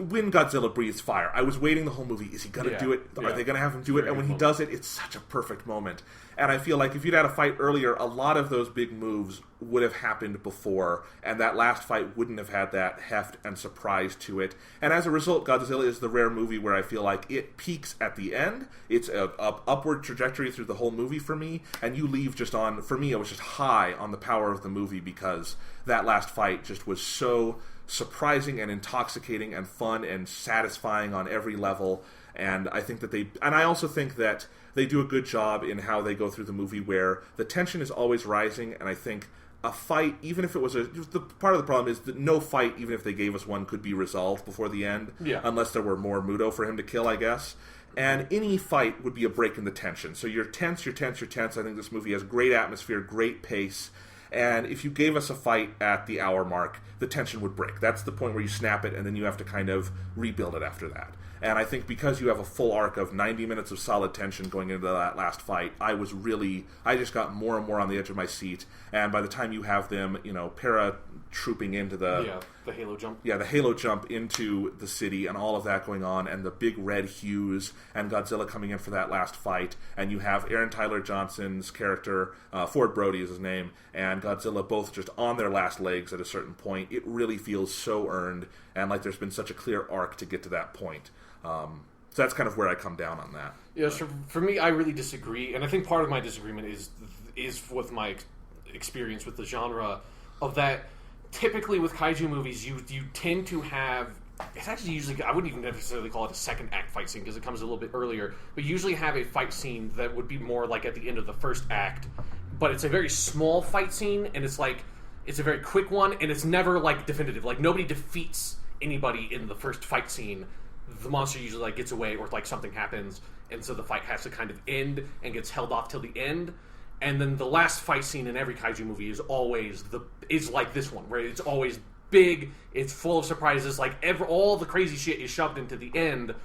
S1: when Godzilla breathes fire, I was waiting the whole movie. Is he going to do it? Are they going to have him do it? And when he does it, it's such a perfect moment. And I feel like if you'd had a fight earlier, a lot of those big moves would have happened before, and that last fight wouldn't have had that heft and surprise to it. And as a result, Godzilla is the rare movie where I feel like it peaks at the end. It's a upward trajectory through the whole movie for me, and you leave just on, for me, I was just high on the power of the movie because that last fight just was so surprising and intoxicating and fun and satisfying on every level. And I think that I also think that they do a good job in how they go through the movie where the tension is always rising, and I think a fight, even if it was part of the problem is that no fight, even if they gave us one, could be resolved before the end, unless there were more Muto for him to kill, I guess. And any fight would be a break in the tension. So you're tense. I think this movie has great atmosphere, great pace. And if you gave us a fight at the hour mark, the tension would break. That's the point where you snap it, and then you have to kind of rebuild it after that. And I think because you have a full arc of 90 minutes of solid tension going into that last fight, I just got more and more on the edge of my seat. And by the time you have them, para-trooping into the
S2: Halo jump.
S1: Yeah, the Halo jump into the city and all of that going on, and the big red hues, and Godzilla coming in for that last fight, and you have Aaron Tyler Johnson's character, Ford Brody is his name, and Godzilla both just on their last legs at a certain point. It really feels so earned, and like there's been such a clear arc to get to that point. So that's kind of where I come down on that.
S2: Yeah, so for me, I really disagree, and I think part of my disagreement is with my experience with the genre of that. Typically, with kaiju movies, you tend to have. It's actually usually, I wouldn't even necessarily call it a second act fight scene because it comes a little bit earlier, but you usually have a fight scene that would be more like at the end of the first act, but it's a very small fight scene, and it's a very quick one, and it's never like definitive. Like, nobody defeats anybody in the first fight scene. The monster usually like gets away, or like something happens, and so the fight has to kind of end and gets held off till the end. And then the last fight scene in every kaiju movie is always like this one, where it's always big, it's full of surprises, like all the crazy shit is shoved into the end.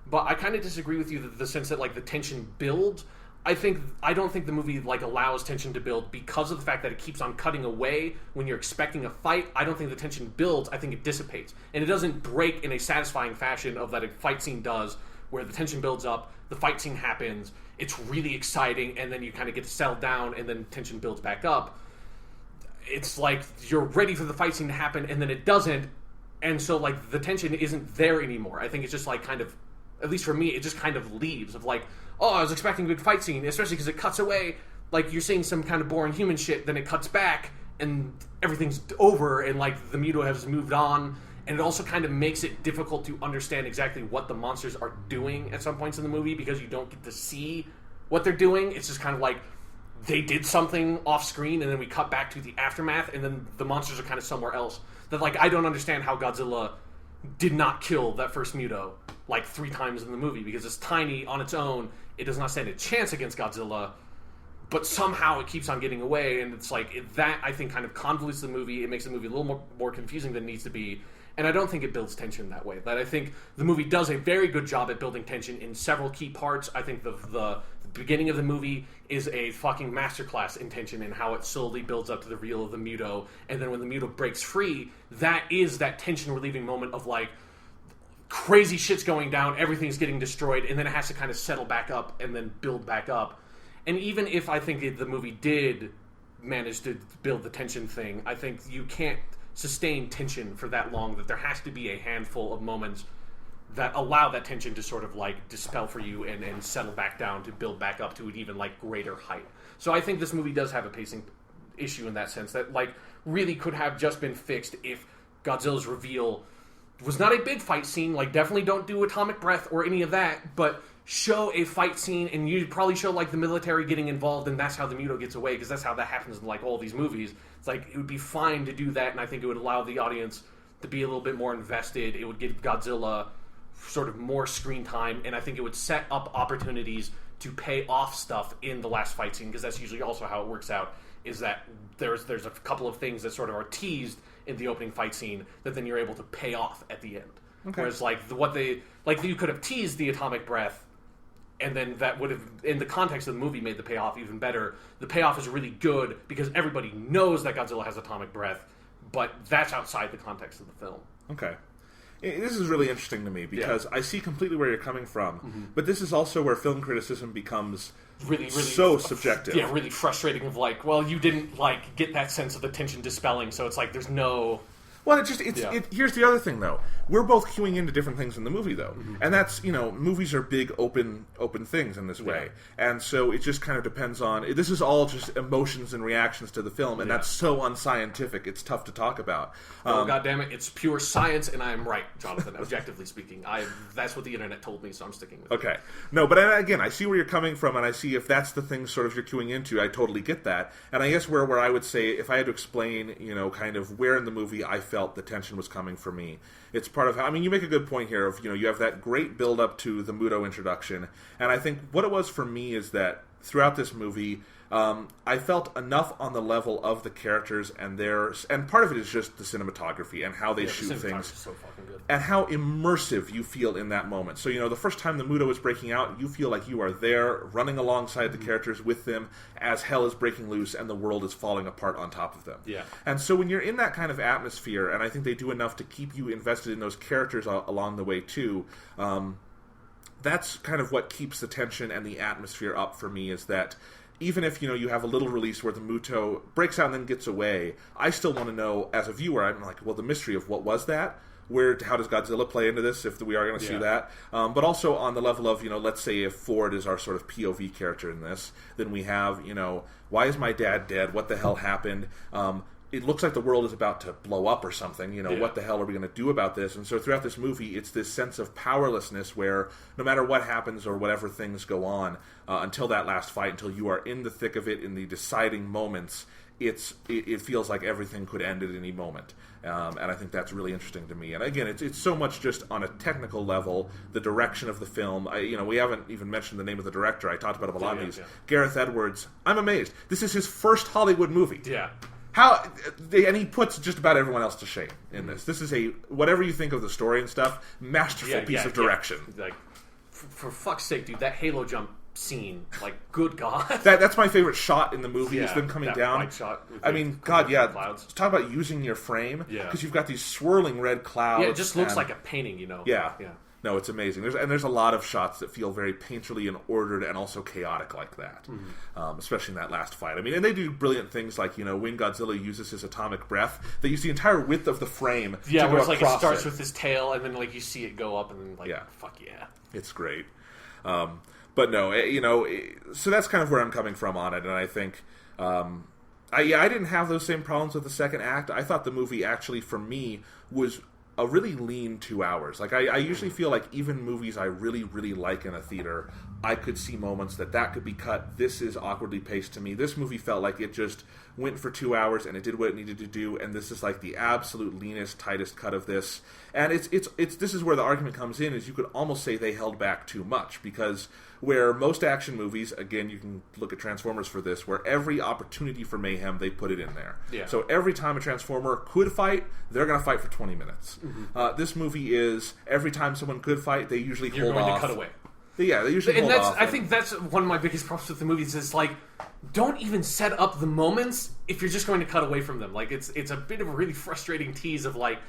S2: But I kind of disagree with you, the sense that like the tension builds. I don't think the movie like allows tension to build because of the fact that it keeps on cutting away when you're expecting a fight. I don't think the tension builds. I think it dissipates, and it doesn't break in a satisfying fashion of that a fight scene does, where the tension builds up, the fight scene happens, it's really exciting, and then you kind of get to settle down, and then tension builds back up. It's like you're ready for the fight scene to happen, and then it doesn't, and so like the tension isn't there anymore. I think it's just like kind of, at least for me, it just kind of leaves of like, oh, I was expecting a big fight scene, especially because it cuts away, like you're seeing some kind of boring human shit, then it cuts back, and everything's over, and like the Muto has moved on, and it also kind of makes it difficult to understand exactly what the monsters are doing at some points in the movie because you don't get to see what they're doing. It's just kind of like they did something off screen, and then we cut back to the aftermath, and then the monsters are kind of somewhere else. That like I don't understand how Godzilla did not kill that first Muto like 3 times in the movie, because it's tiny on its own. It does not stand a chance against Godzilla, but somehow it keeps on getting away, and it's like that I think kind of convolutes the movie. It makes the movie a little more confusing than it needs to be, and I don't think it builds tension that way. But I think the movie does a very good job at building tension in several key parts. I think the beginning of the movie is a fucking masterclass in tension and how it slowly builds up to the reveal of the Muto, and then when the Muto breaks free, that is that tension relieving moment of like, crazy shit's going down, everything's getting destroyed, and then it has to kind of settle back up and then build back up. And even if I think the movie did manage to build the tension thing, I think you can't sustain tension for that long, that there has to be a handful of moments that allow that tension to sort of like dispel for you and settle back down to build back up to an even like greater height. So I think this movie does have a pacing issue in that sense that like really could have just been fixed if Godzilla's reveal was not a big fight scene. Like definitely don't do atomic breath or any of that, but show a fight scene and you'd probably show like the military getting involved and that's how the Muto gets away because that's how that happens in like all these movies. It's like it would be fine to do that and I think it would allow the audience to be a little bit more invested. It would give Godzilla sort of more screen time, and I think it would set up opportunities to pay off stuff in the last fight scene, because that's usually also how it works out, is that there's a couple of things that sort of are teased in the opening fight scene that then you're able to pay off at the end. Okay. Whereas like you could have teased the atomic breath, and then that would have, in the context of the movie, made the payoff even better. The payoff is really good because everybody knows that Godzilla has atomic breath, but that's outside the context of the film.
S1: Okay. This is really interesting to me because I see completely where you're coming from, but this is also where film criticism becomes really so subjective.
S2: Yeah, really frustrating of like, well, you didn't like get that sense of the tension dispelling, so it's like there's no...
S1: Well, here's the other thing, though. We're both queuing into different things in the movie, though. And that's, movies are big, open things in this way. And so it just kind of depends on... This is all just emotions and reactions to the film, and that's so unscientific, it's tough to talk about.
S2: Oh, goddammit, it's pure science, and I am right, Jonathan, objectively speaking. That's what the internet told me, so I'm sticking with it.
S1: Okay. No, but again, I see where you're coming from, and I see if that's the thing sort of you're queuing into, I totally get that. And I guess where I would say, if I had to explain, kind of where in the movie I felt the tension was coming for me. It's part of how, you make a good point here of, you have that great build up to the Muto introduction, and I think what it was for me is that throughout this movie, I felt enough on the level of the characters and part of it is just the cinematography and how they shoot things,
S2: so fucking good.
S1: And how immersive you feel in that moment. So the first time the Muto is breaking out, you feel like you are there, running alongside the characters with them as hell is breaking loose and the world is falling apart on top of them.
S2: Yeah.
S1: And so when you're in that kind of atmosphere, and I think they do enough to keep you invested in those characters along the way too. That's kind of what keeps the tension and the atmosphere up for me, is that even if, you have a little release where the Muto breaks out and then gets away, I still want to know, as a viewer, I'm like, well, the mystery of what was that? How does Godzilla play into this, if we are going to see that? But also on the level of, let's say if Ford is our sort of POV character in this, then we have, why is my dad dead? What the hell happened? It looks like the world is about to blow up or something. What the hell are we going to do about this? And so throughout this movie, it's this sense of powerlessness where no matter what happens or whatever things go on, until that last fight, until you are in the thick of it, in the deciding moments, it feels like everything could end at any moment. And I think that's really interesting to me. And again, it's so much just on a technical level, the direction of the film. We haven't even mentioned the name of the director. I talked about him a lot in these. Yeah. Gareth Edwards. I'm amazed. This is his first Hollywood movie.
S2: Yeah.
S1: And he puts just about everyone else to shame in this. This is whatever you think of the story and stuff, masterful piece of direction.
S2: Yeah. Like, for fuck's sake, dude, that Halo jump scene, like, good God.
S1: That's my favorite shot in the movie, is them coming down.
S2: Right shot
S1: clouds. Talk about using your frame, because you've got these swirling red clouds.
S2: Yeah, it just looks like a painting,
S1: Yeah. No, it's amazing. There's a lot of shots that feel very painterly and ordered and also chaotic like that, especially in that last fight. And they do brilliant things like, when Godzilla uses his atomic breath, they use the entire width of the frame to go
S2: where it's like it starts
S1: it.
S2: with his tail, and then like you see it go up, and then fuck yeah.
S1: It's great. But no, so that's kind of where I'm coming from on it, and I think... I didn't have those same problems with the second act. I thought the movie actually, for me, was a really lean 2 hours. Like, I usually feel like even movies I really, really like in a theater, I could see moments that could be cut. This is awkwardly paced to me. This movie felt like it just went for 2 hours and it did what it needed to do, and this is like the absolute leanest, tightest cut of this. And it's this is where the argument comes in, is you could almost say they held back too much, because where most action movies, again, you can look at Transformers for this, where every opportunity for mayhem, they put it in there.
S2: Yeah.
S1: So every time a Transformer could fight, they're going to fight for 20 minutes. This movie is, every time someone could fight, they usually hold off.
S2: You're going to cut away.
S1: Yeah, they usually hold off.
S2: I think that's one of my biggest problems with the movies, is like, don't even set up the moments if you're just going to cut away from them. Like, it's a bit of a really frustrating tease of like,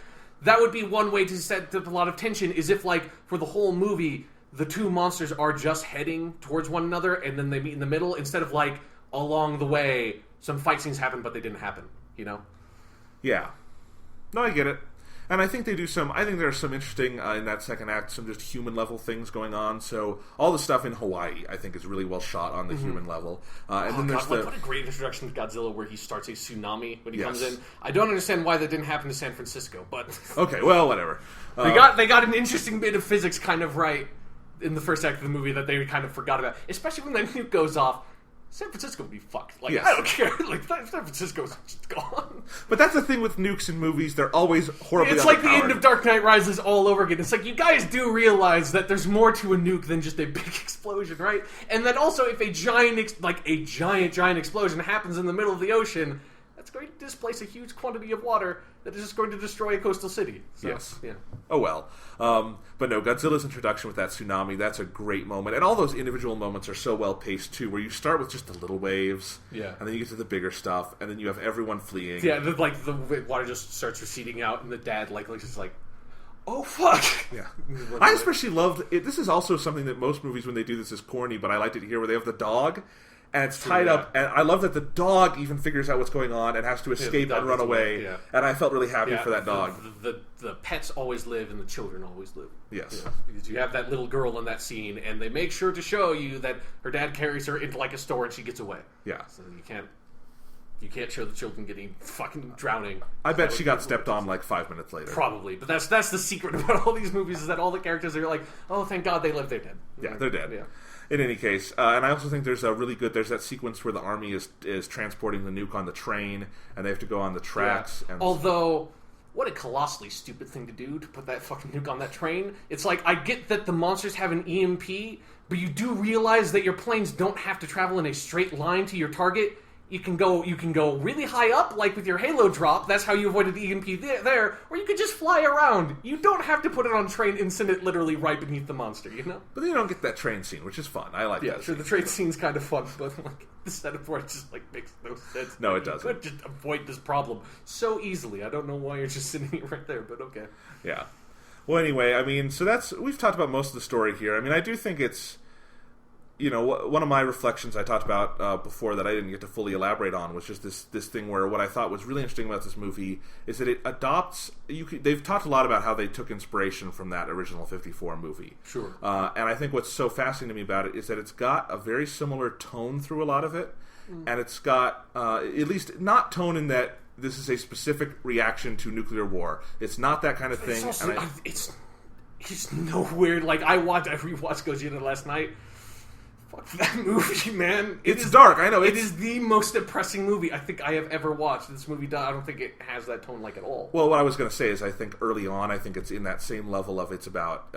S2: that would be one way to set up a lot of tension, is if like, for the whole movie, the two monsters are just heading towards one another, and then they meet in the middle, instead of like, along the way, some fight scenes happen, but they didn't happen,
S1: Yeah. No, I get it. And I think they do some. I think there are some interesting in that second act, some just human level things going on. So all the stuff in Hawaii, I think, is really well shot on the human level. And then there's
S2: what a great introduction to Godzilla, where he starts a tsunami when he comes in. I don't understand why that didn't happen to San Francisco, but
S1: okay, well, whatever.
S2: They got an interesting bit of physics kind of right in the first act of the movie that they kind of forgot about, especially when that nuke goes off. San Francisco would be fucked. Like, I don't care. Like, San Francisco's just gone.
S1: But that's the thing with nukes in movies. They're always horribly
S2: It's like the end of Dark Knight Rises all over again. It's like, you guys do realize that there's more to a nuke than just a big explosion, right? And that also, if a giant explosion happens in the middle of the ocean, that's going to displace a huge quantity of water that is just going to destroy a coastal city. So,
S1: yes.
S2: Yeah.
S1: Oh, well. But no, Godzilla's introduction with that tsunami, that's a great moment. And all those individual moments are so well paced, too, where you start with just the little waves, and then you get to the bigger stuff, and then you have everyone fleeing.
S2: Yeah, the water just starts receding out, and the dad, just like, oh, fuck!
S1: Yeah. I especially loved it. This is also something that most movies, when they do this, is corny, but I liked it here, where they have the dog, and it's tied up, and I love that the dog even figures out what's going on and has to escape and run away. Yeah. And I felt really happy for that dog.
S2: The pets always live and the children always live.
S1: Yes.
S2: Yeah. Because you have that little girl in that scene, and they make sure to show you that her dad carries her into like a store and she gets away.
S1: Yeah.
S2: So you can't show the children getting fucking drowning.
S1: I bet she got stepped on like 5 minutes later.
S2: Probably, but that's the secret about all these movies, is that all the characters are like, oh, thank God they live, they're dead.
S1: Yeah, they're dead.
S2: Yeah.
S1: In any case, and I also think there's that sequence where the army is transporting the nuke on the train, and they have to go on the tracks.
S2: Yeah.
S1: And
S2: although, what a colossally stupid thing to do, to put that fucking nuke on that train. It's like, I get that the monsters have an EMP, but you do realize that your planes don't have to travel in a straight line to your target. You can go really high up, like with your Halo drop. That's how you avoided the EMP there. Or you could just fly around. You don't have to put it on train and send it literally right beneath the monster, you know?
S1: But then you don't get that train scene, which is fun. I like that.
S2: Yeah, sure, the train scene's kind of fun, but like the setup for it just like makes no sense.
S1: No, it doesn't.
S2: You could just avoid this problem so easily. I don't know why you're just sitting it right there, but okay.
S1: Yeah. Well, anyway, I mean, so we've talked about most of the story here. I mean, I do think it's, one of my reflections I talked about before that I didn't get to fully elaborate on was just this thing where what I thought was really interesting about this movie is that it adopts. They've talked a lot about how they took inspiration from that original 54 movie.
S2: Sure.
S1: And I think what's so fascinating to me about it is that it's got a very similar tone through a lot of it, and it's got at least not tone in that this is a specific reaction to nuclear war. It's not that kind of thing.
S2: It's also, it's nowhere like I rewatched Gojira last night. Fuck that movie, man.
S1: It's dark, I know.
S2: It is the most depressing movie I think I have ever watched. This movie, I don't think it has that tone like at all.
S1: Well, what I was going to say is I think early on, I think it's in that same level of it's about,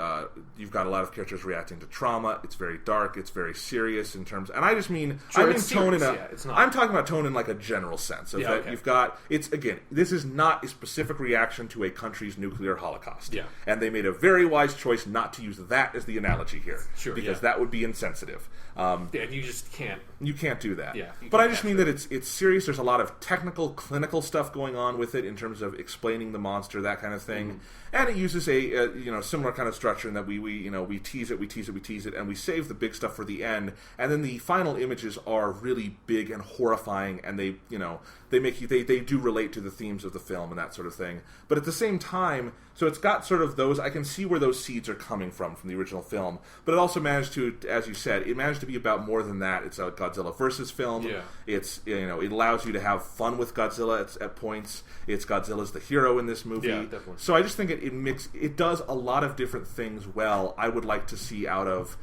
S1: you've got a lot of characters reacting to trauma. It's very dark. It's very serious in terms, and I just mean,
S2: sure,
S1: I mean tone
S2: serious,
S1: it's not. I'm talking about tone in like a general sense of that okay. You've got, again, this is not a specific reaction to a country's nuclear holocaust.
S2: Yeah.
S1: And they made a very wise choice not to use that as the analogy here.
S2: Sure,
S1: because that would be insensitive.
S2: Yeah, you just can't.
S1: You can't do that.
S2: Yeah,
S1: but I just mean that it's serious. There's a lot of technical, clinical stuff going on with it in terms of explaining the monster, that kind of thing. And it uses a similar kind of structure in that we tease it, and we save the big stuff for the end. And then the final images are really big and horrifying, and they do relate to the themes of the film and that sort of thing. But at the same time, so it's got sort of those. I can see where those seeds are coming from the original film. But it also managed to, as you said, it managed to be about more than that. It's a Godzilla versus film.
S2: Yeah.
S1: It's it allows you to have fun with Godzilla at points. It's Godzilla's the hero in this movie.
S2: Yeah, definitely.
S1: So I just think it does a lot of different things well. I would like to see out of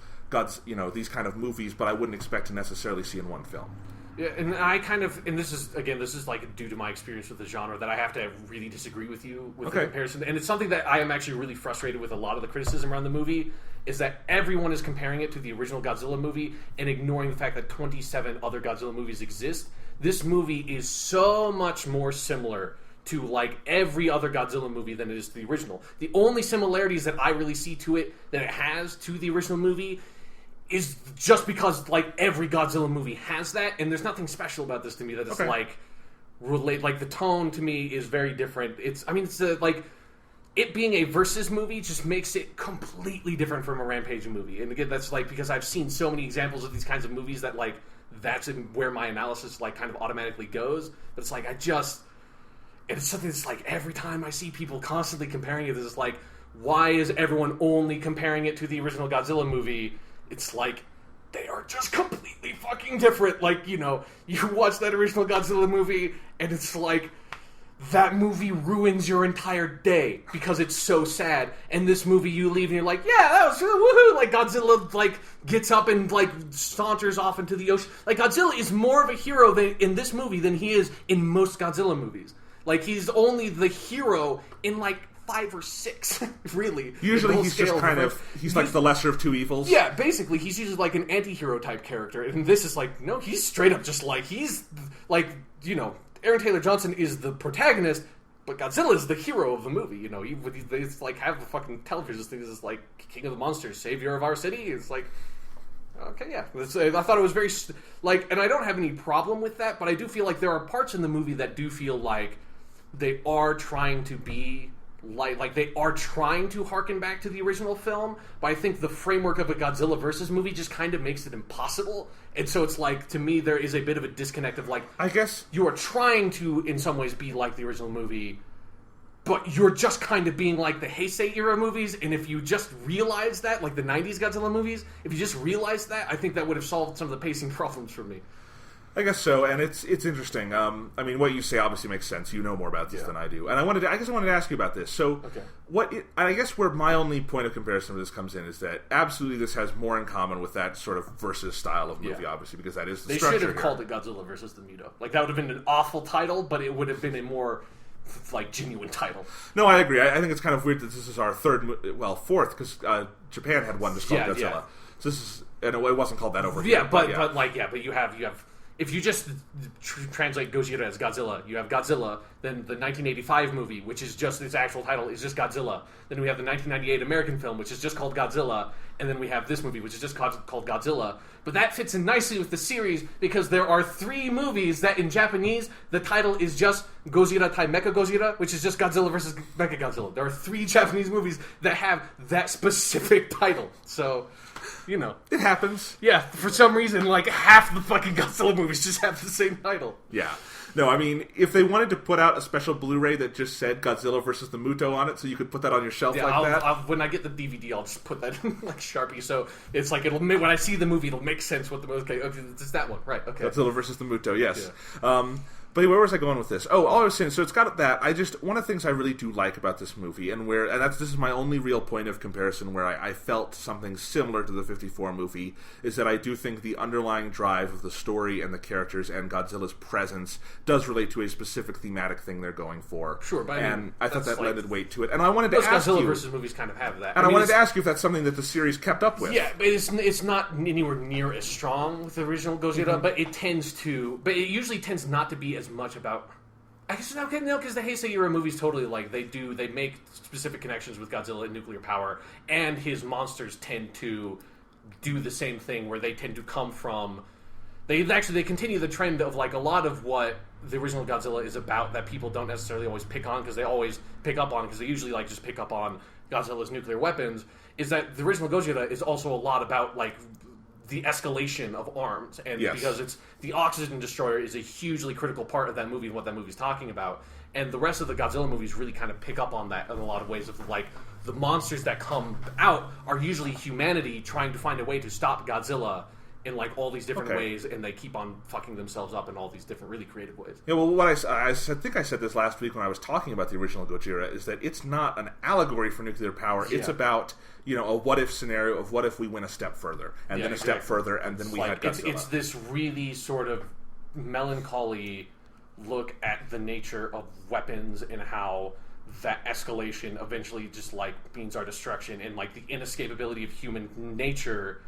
S1: these kind of movies, but I wouldn't expect to necessarily see in one film.
S2: Yeah, and this is like due to my experience with the genre that I have to really disagree with you with the comparison. And it's something that I am actually really frustrated with a lot of the criticism around the movie, is that everyone is comparing it to the original Godzilla movie and ignoring the fact that 27 other Godzilla movies exist. This movie is so much more similar to like every other Godzilla movie than it is to the original. The only similarities that I really see to it that it has to the original movie is just because like every Godzilla movie has that, and there's nothing special about this to me that is like relate. Like the tone to me is very different. Like it being a versus movie just makes it completely different from a rampaging movie. And again, that's like because I've seen so many examples of these kinds of movies that like that's where my analysis like kind of automatically goes. But it's like And it's something that's like, every time I see people constantly comparing it, it's like, why is everyone only comparing it to the original Godzilla movie? It's like, they are just completely fucking different. Like, you watch that original Godzilla movie, and it's like, that movie ruins your entire day because it's so sad. And this movie, you leave and you're like, yeah, that was woohoo! Like, Godzilla, like, gets up and, like, saunters off into the ocean. Like, Godzilla is more of a hero in this movie than he is in most Godzilla movies. Like, he's only the hero in, like, 5 or 6, really.
S1: Usually he's just kind of, he's like the lesser of two evils.
S2: Yeah, basically, he's usually like an anti-hero type character. And this is like, no, he's straight up just like, he's, like, Aaron Taylor Johnson is the protagonist, but Godzilla is the hero of the movie. It's like, have the fucking television thing is like, king of the monsters, savior of our city. It's like, okay, yeah. I thought it was very, like, and I don't have any problem with that, but I do feel like there are parts in the movie that do feel like they are trying to be like they are trying to harken back to the original film, but I think the framework of a Godzilla versus movie just kind of makes it impossible. And so it's like, to me, there is a bit of a disconnect of like,
S1: I guess
S2: you are trying to in some ways be like the original movie, but you're just kind of being like the Heisei era movies. And if you just realize that, like the 90s Godzilla movies, if you just realize that, I think that would have solved some of the pacing problems for me.
S1: I guess so, and it's interesting. I mean, what you say obviously makes sense. You know more about this than I do, and I guess I wanted to ask you about this. So, I guess where my only point of comparison with this comes in is that absolutely this has more in common with that sort of versus style of movie, obviously, because that is the structure.
S2: They should have called it Godzilla versus the Muto. Like, that would have been an awful title, but it would have been a more, like, genuine title.
S1: No, I agree. I think it's kind of weird that this is our fourth, because Japan had one just called Godzilla. Yeah. So this is, and it wasn't called that over here.
S2: Yeah, but you have. If you just translate Gojira as Godzilla, you have Godzilla, then the 1985 movie, which is just, its actual title is just Godzilla. Then we have the 1998 American film, which is just called Godzilla. And then we have this movie, which is just called Godzilla. But that fits in nicely with the series because there are 3 movies that in Japanese, the title is just Gojira Tai Mecha Gojira, which is just Godzilla versus Mecha Godzilla. There are 3 Japanese movies that have that specific title. So,
S1: it happens.
S2: Yeah, for some reason, like, half the fucking Godzilla movies just have the same title.
S1: Yeah. No, I mean, if they wanted to put out a special Blu-ray that just said Godzilla versus the Muto on it, so you could put that on your shelf that.
S2: When I get the DVD, I'll just put that in, like, Sharpie, so it's like, when I see the movie, it'll make sense what the movie, okay, it's that one, right, okay.
S1: Godzilla versus the Muto, yes. Yeah. But where was I going with this? Oh, all I was saying, so it's got that. One of the things I really do like about this movie, this is my only real point of comparison where I felt something similar to the 54 movie, is that I do think the underlying drive of the story and the characters and Godzilla's presence does relate to a specific thematic thing they're going for.
S2: Sure, but
S1: I thought that lended weight to it. And I wanted to ask
S2: Godzilla
S1: you...
S2: versus movies kind of have that.
S1: And I wanted to ask you if that's something that the series kept up with.
S2: Yeah, but it's not anywhere near as strong with the original Gojira, but it usually tends not to be as much about, I guess no, because the Heisei era movies totally like they make specific connections with Godzilla and nuclear power, and his monsters tend to do the same thing where they tend to come from. They continue the trend of like a lot of what the original Godzilla is about that people don't necessarily always pick on because they always pick up on because they usually like just pick up on Godzilla's nuclear weapons. Is that the original Gojira is also a lot about like the escalation of arms, and because it's the oxygen destroyer is a hugely critical part of that movie and what that movie's talking about, and the rest of the Godzilla movies really kind of pick up on that in a lot of ways of like the monsters that come out are usually humanity trying to find a way to stop Godzilla in like all these different ways, and they keep on fucking themselves up in all these different really creative ways.
S1: Yeah, well, what I think I said this last week when I was talking about the original Gojira is that it's not an allegory for nuclear power. It's about a what-if scenario of what if we went a step further, and then a step further, and then we had Godzilla.
S2: It's this really sort of melancholy look at the nature of weapons and how that escalation eventually just like means our destruction, and like the inescapability of human nature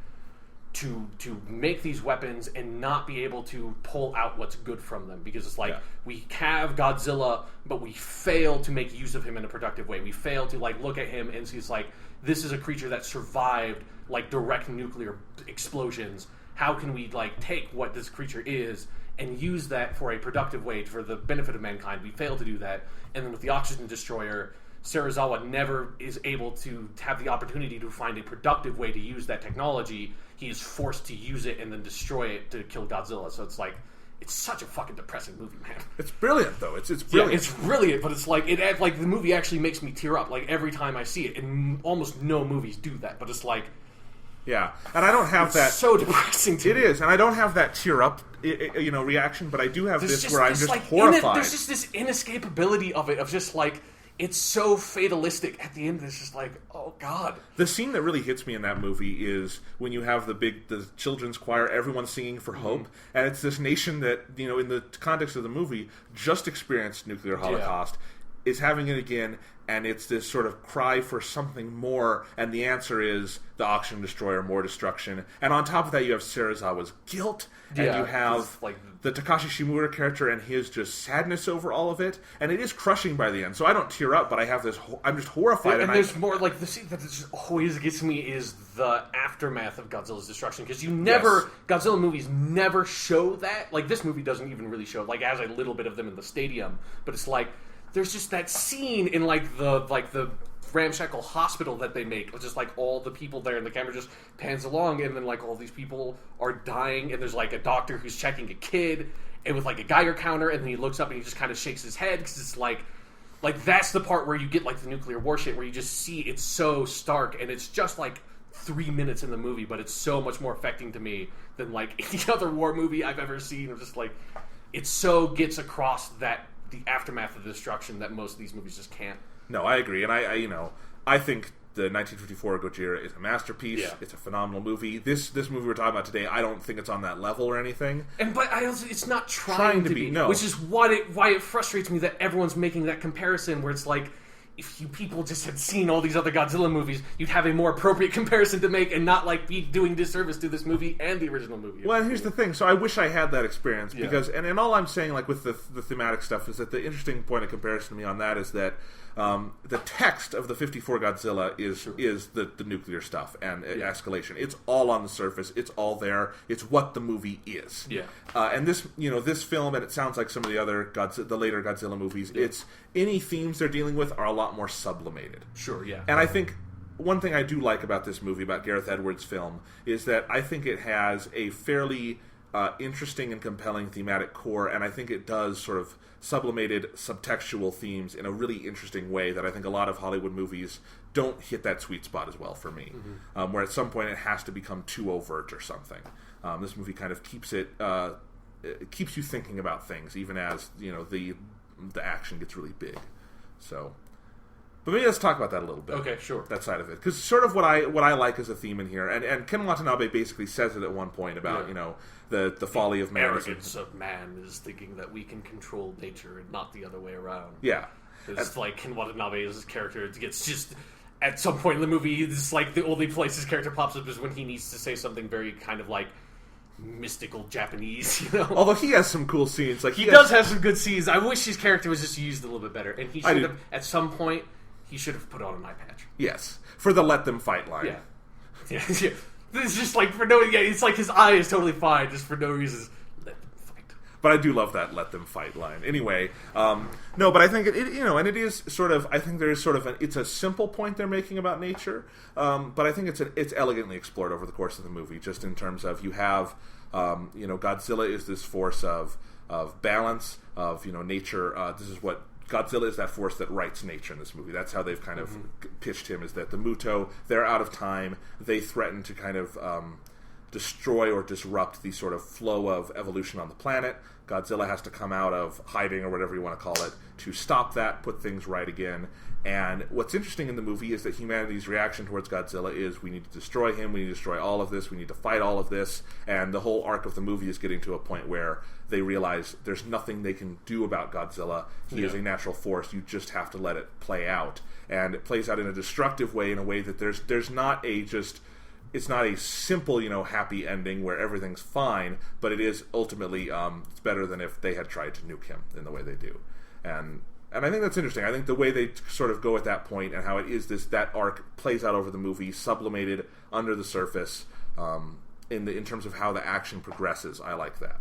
S2: to make these weapons and not be able to pull out what's good from them, because it's like we have Godzilla, but we fail to make use of him in a productive way. We fail to like look at him and see it's like this is a creature that survived like direct nuclear explosions. How can we like take what this creature is and use that for a productive way for the benefit of mankind? We fail to do that, and then with the oxygen destroyer, Serizawa never is able to have the opportunity to find a productive way to use that technology. He is forced to use it and then destroy it to kill Godzilla. So it's like it's such a fucking depressing movie, man.
S1: It's brilliant, though. It's brilliant.
S2: Yeah, it's brilliant, but it's like the movie actually makes me tear up like every time I see it. And almost no movies do that, but it's like,
S1: yeah, and I don't have that.
S2: So depressing to me.
S1: It is, and I don't have that tear up, reaction. But I do have where I'm just like, horrified.
S2: There's just this inescapability of it, of just like, it's so fatalistic at the end. It's just like, oh god.
S1: The scene that really hits me in that movie is when you have the children's choir, everyone singing for hope, and it's this nation that, in the context of the movie, just experienced nuclear holocaust, is having it again, and it's this sort of cry for something more, and the answer is the oxygen destroyer, more destruction. And on top of that, you have Serizawa's guilt, and you have the Takashi Shimura character and his just sadness over all of it, and it is crushing by the end. So I don't tear up, but I have this. I'm just horrified.
S2: And there's more, like, the scene that just always gets me is the aftermath of Godzilla's destruction, because Godzilla movies never show that. Like, this movie doesn't even really show, like, as a little bit of them in the stadium, but it's like, there's just that scene in the ramshackle hospital that they make, just like all the people there, and the camera just pans along, and then like all these people are dying, and there's like a doctor who's checking a kid, and with like a Geiger counter, and then he looks up and he just kind of shakes his head, because it's like that's the part where you get like the nuclear war shit, where you just see it's so stark, and it's just like 3 minutes in the movie, but it's so much more affecting to me than like any other war movie I've ever seen. Or just like, it so gets across that the aftermath of the destruction that most of these movies just can't.
S1: No, I agree, and I think the 1954 Gojira is a masterpiece. Yeah. It's a phenomenal movie. This movie we're talking about today, I don't think it's on that level or anything.
S2: But I also, it's not trying to be.
S1: No.
S2: Which is why it frustrates me that everyone's making that comparison, where it's like, if you people just had seen all these other Godzilla movies, you'd have a more appropriate comparison to make, and not like be doing disservice to this movie and the original movie.
S1: Well, and here's the thing. So I wish I had that experience, because, and all I'm saying, like with the thematic stuff, is that the interesting point of comparison to me on that is that the text of the 54 Godzilla is the nuclear stuff and escalation. It's all on the surface. It's all there. It's what the movie is.
S2: Yeah.
S1: And this film, and it sounds like some of the other the later Godzilla movies, it's any themes they're dealing with are a lot more sublimated.
S2: Sure, yeah.
S1: And I think one thing I do like about this movie, about Gareth Edwards' film, is that I think it has a fairly interesting and compelling thematic core, and I think it does sort of sublimated subtextual themes in a really interesting way that I think a lot of Hollywood movies don't hit that sweet spot as well for me, where at some point it has to become too overt or something. This movie kind of keeps it keeps you thinking about things, even as the action gets really big. So, but maybe let's talk about that a little bit.
S2: Okay, sure.
S1: That side of it, because sort of what I like as a theme in here, and Ken Watanabe basically says it at one point about the folly of man.
S2: Arrogance of man is thinking that we can control nature and not the other way around.
S1: Yeah,
S2: it's like Ken Watanabe's character gets just at some point in the movie, it's like the only place his character pops up is when he needs to say something very kind of like mystical Japanese,
S1: Although he has some cool scenes, like
S2: he does have some good scenes. I wish his character was just used a little bit better, and he should have at some point. He should have put on an eye patch.
S1: Yes, for the "let them fight" line.
S2: Yeah. It's just like for no. Yeah, it's like his eye is totally fine, just for no reason. Let them fight.
S1: But I do love that "let them fight" line. Anyway, no, but I think it and it is sort of. I think there is sort of it's a simple point they're making about nature, but I think it's elegantly explored over the course of the movie, just in terms of you have, Godzilla is this force of balance, of nature. This is what. Godzilla is that force that rights nature in this movie. That's how they've kind of pitched him, is that the Muto, they're out of time. They threaten to kind of destroy or disrupt the sort of flow of evolution on the planet. Godzilla has to come out of hiding, or whatever you want to call it, to stop that, put things right again. And what's interesting in the movie is that humanity's reaction towards Godzilla is, we need to destroy him, we need to destroy all of this, we need to fight all of this, and the whole arc of the movie is getting to a point where they realize there's nothing they can do about Godzilla. He is a natural force, you just have to let it play out. And it plays out in a destructive way, in a way that there's not a just... It's not a simple, happy ending where everything's fine, but it is ultimately it's better than if they had tried to nuke him in the way they do. And I think that's interesting. I think the way they sort of go at that point, and how it is that arc plays out over the movie, sublimated under the surface, in terms of how the action progresses. I like that.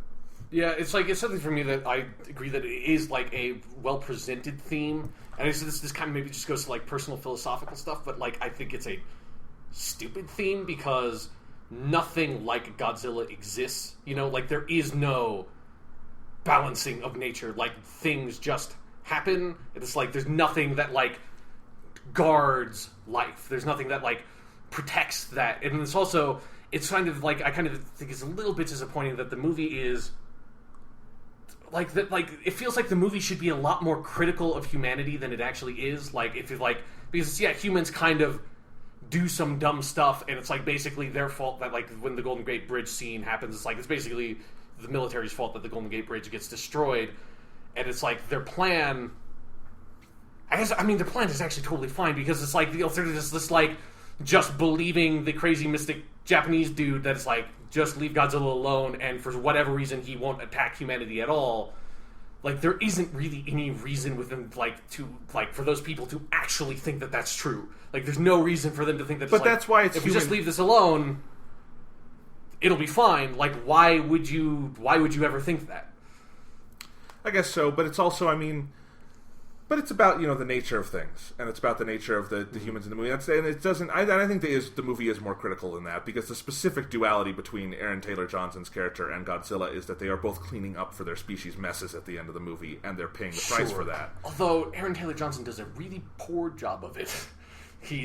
S2: Yeah, it's something for me that I agree that it is like a well presented theme, and this kind of maybe just goes to like personal philosophical stuff, but like I think it's a stupid theme, because nothing like Godzilla exists. Like there is no balancing of nature. Like, things just happen. It's like there's nothing that, like, guards life. There's nothing that, like, protects that. And it's also, it's kind of like, I kind of think it's a little bit disappointing that the movie is like that. Like, it feels like the movie should be a lot more critical of humanity than it actually is. Like, if you like, because humans kind of do some dumb stuff, and it's like basically their fault that, like, when the Golden Gate Bridge scene happens, it's like it's basically the military's fault that the Golden Gate Bridge gets destroyed, and it's like their plan. Their plan is actually totally fine, because it's like the alternative is this, like, just believing the crazy mystic Japanese dude that is like, just leave Godzilla alone, and for whatever reason he won't attack humanity at all. Like, there isn't really any reason within, like, to, like, for those people to actually think that that's true. Like, there's no reason for them to think that.
S1: But that's why it's
S2: if we just leave this alone, it'll be fine. Like, why would you ever think that?
S1: I guess so, but it's also, but it's about, the nature of things, and it's about the nature of the humans in the movie. And it doesn't. I think the movie is more critical than that, because the specific duality between Aaron Taylor Johnson's character and Godzilla is that they are both cleaning up for their species' messes at the end of the movie, and they're paying the price for that. Although
S2: Aaron Taylor Johnson does a really poor job of it. Can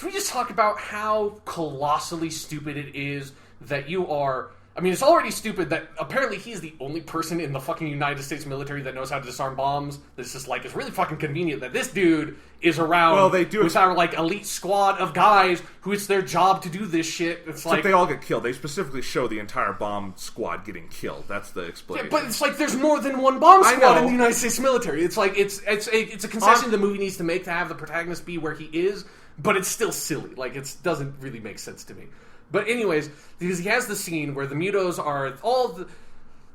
S2: we just talk about how colossally stupid it is that you are? It's already stupid that apparently he's the only person in the fucking United States military that knows how to disarm bombs. It's just like, it's really fucking convenient that this dude is around with our, like, elite squad of guys who it's their job to do this shit. It's like
S1: they all get killed. They specifically show the entire bomb squad getting killed. That's the explanation.
S2: Yeah, but it's like there's more than one bomb squad in the United States military. It's like it's a concession the movie needs to make to have the protagonist be where he is, but it's still silly. Like, it doesn't really make sense to me. But anyways, because he has the scene where the Mutos are all the...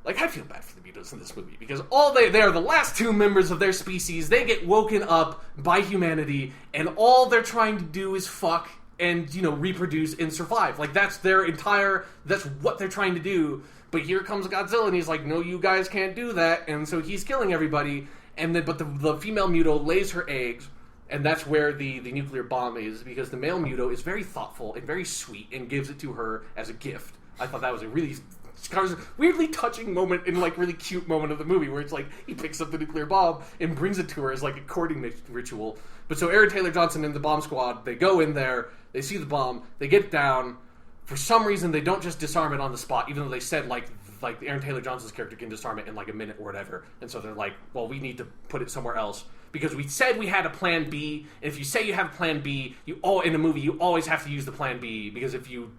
S2: Like, I feel bad for the Mutos in this movie, because they are the last two members of their species. They get woken up by humanity, and all they're trying to do is fuck and, reproduce and survive. Like, that's what they're trying to do. But here comes Godzilla, and he's like, no, you guys can't do that. And so he's killing everybody. But the female Muto lays her eggs. And that's where the nuclear bomb is, because the male Muto is very thoughtful and very sweet and gives it to her as a gift. I thought that was a really weirdly touching moment and, like, really cute moment of the movie, where it's like he picks up the nuclear bomb and brings it to her as, like, a courting ritual. But so Aaron Taylor Johnson and the bomb squad, they go in there, they see the bomb, they get it down. For some reason, they don't just disarm it on the spot, even though they said, like Aaron Taylor Johnson's character can disarm it in, like, a minute or whatever. And so they're like, well, we need to put it somewhere else, because we said we had a plan B. And if you say you have a plan B, in a movie, you always have to use the plan B, because if you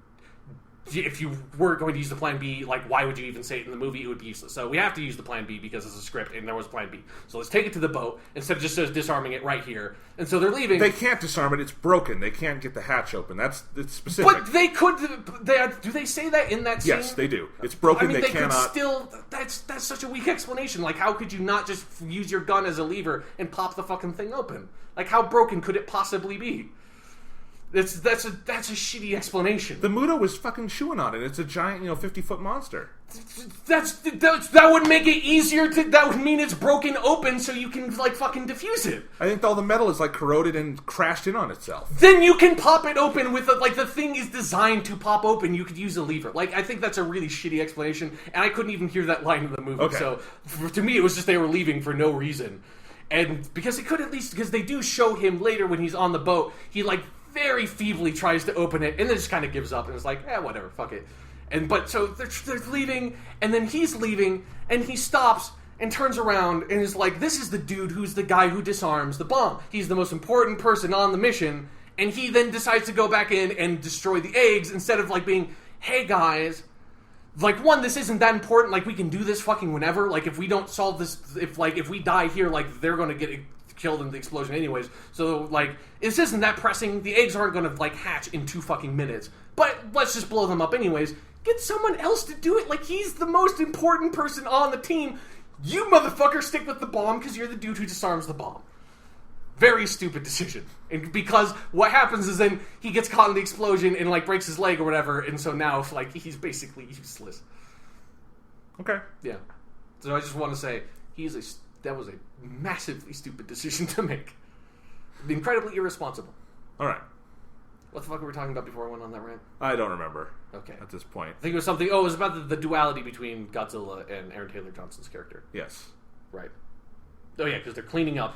S2: were going to use the plan B, like, why would you even say it in the movie? It would be useless. So we have to use the plan B because it's a script, and there was plan B. So let's take it to the boat instead of just disarming it right here. And so they're leaving.
S1: They can't disarm it. It's broken. They can't get the hatch open. It's specific.
S2: But they could. Do they say that in that scene?
S1: Yes, they do. It's broken. They cannot.
S2: Could still. That's such a weak explanation. Like, how could you not just use your gun as a lever and pop the fucking thing open? Like, how broken could it possibly be? That's a shitty explanation.
S1: The Muto was fucking chewing on it. It's a giant, 50-foot monster.
S2: That would make it easier to... That would mean it's broken open so you can, like, fucking defuse it.
S1: I think all the metal is, like, corroded and crashed in on itself.
S2: Then you can pop it open with, the thing is designed to pop open. You could use a lever. Like, I think that's a really shitty explanation, and I couldn't even hear that line in the movie. Okay. So, to me, it was just they were leaving for no reason. And because because they do show him later when he's on the boat, he, like, very feebly tries to open it, and then just kind of gives up, and is like, whatever, fuck it. So they're leaving, and then he's leaving, and he stops and turns around and is like, this is the dude who's the guy who disarms the bomb. He's the most important person on the mission, and he then decides to go back in and destroy the eggs instead of, like, being, hey guys, like, one, this isn't that important, like, we can do this fucking whenever, like, if we don't solve this, if we die here, like, they're gonna get killed in the explosion anyways, so, like, this isn't that pressing. The eggs aren't gonna, like, hatch in 2 fucking minutes, but let's just blow them up anyways. Get someone else to do it. Like, he's the most important person on the team. You motherfucker stick with the bomb because you're the dude who disarms the bomb. Very stupid decision. And because what happens is then he gets caught in the explosion and, like, breaks his leg or whatever, and so now, like, he's basically useless.
S1: Okay.
S2: Yeah. So I just want to say, that was a massively stupid decision to make. Incredibly irresponsible.
S1: All right.
S2: What the fuck were we talking about before I went on that rant?
S1: I don't remember.
S2: Okay.
S1: At this point.
S2: I think it was something... Oh, it was about the duality between Godzilla and Aaron Taylor Johnson's character.
S1: Yes.
S2: Right. Oh, yeah, because they're cleaning up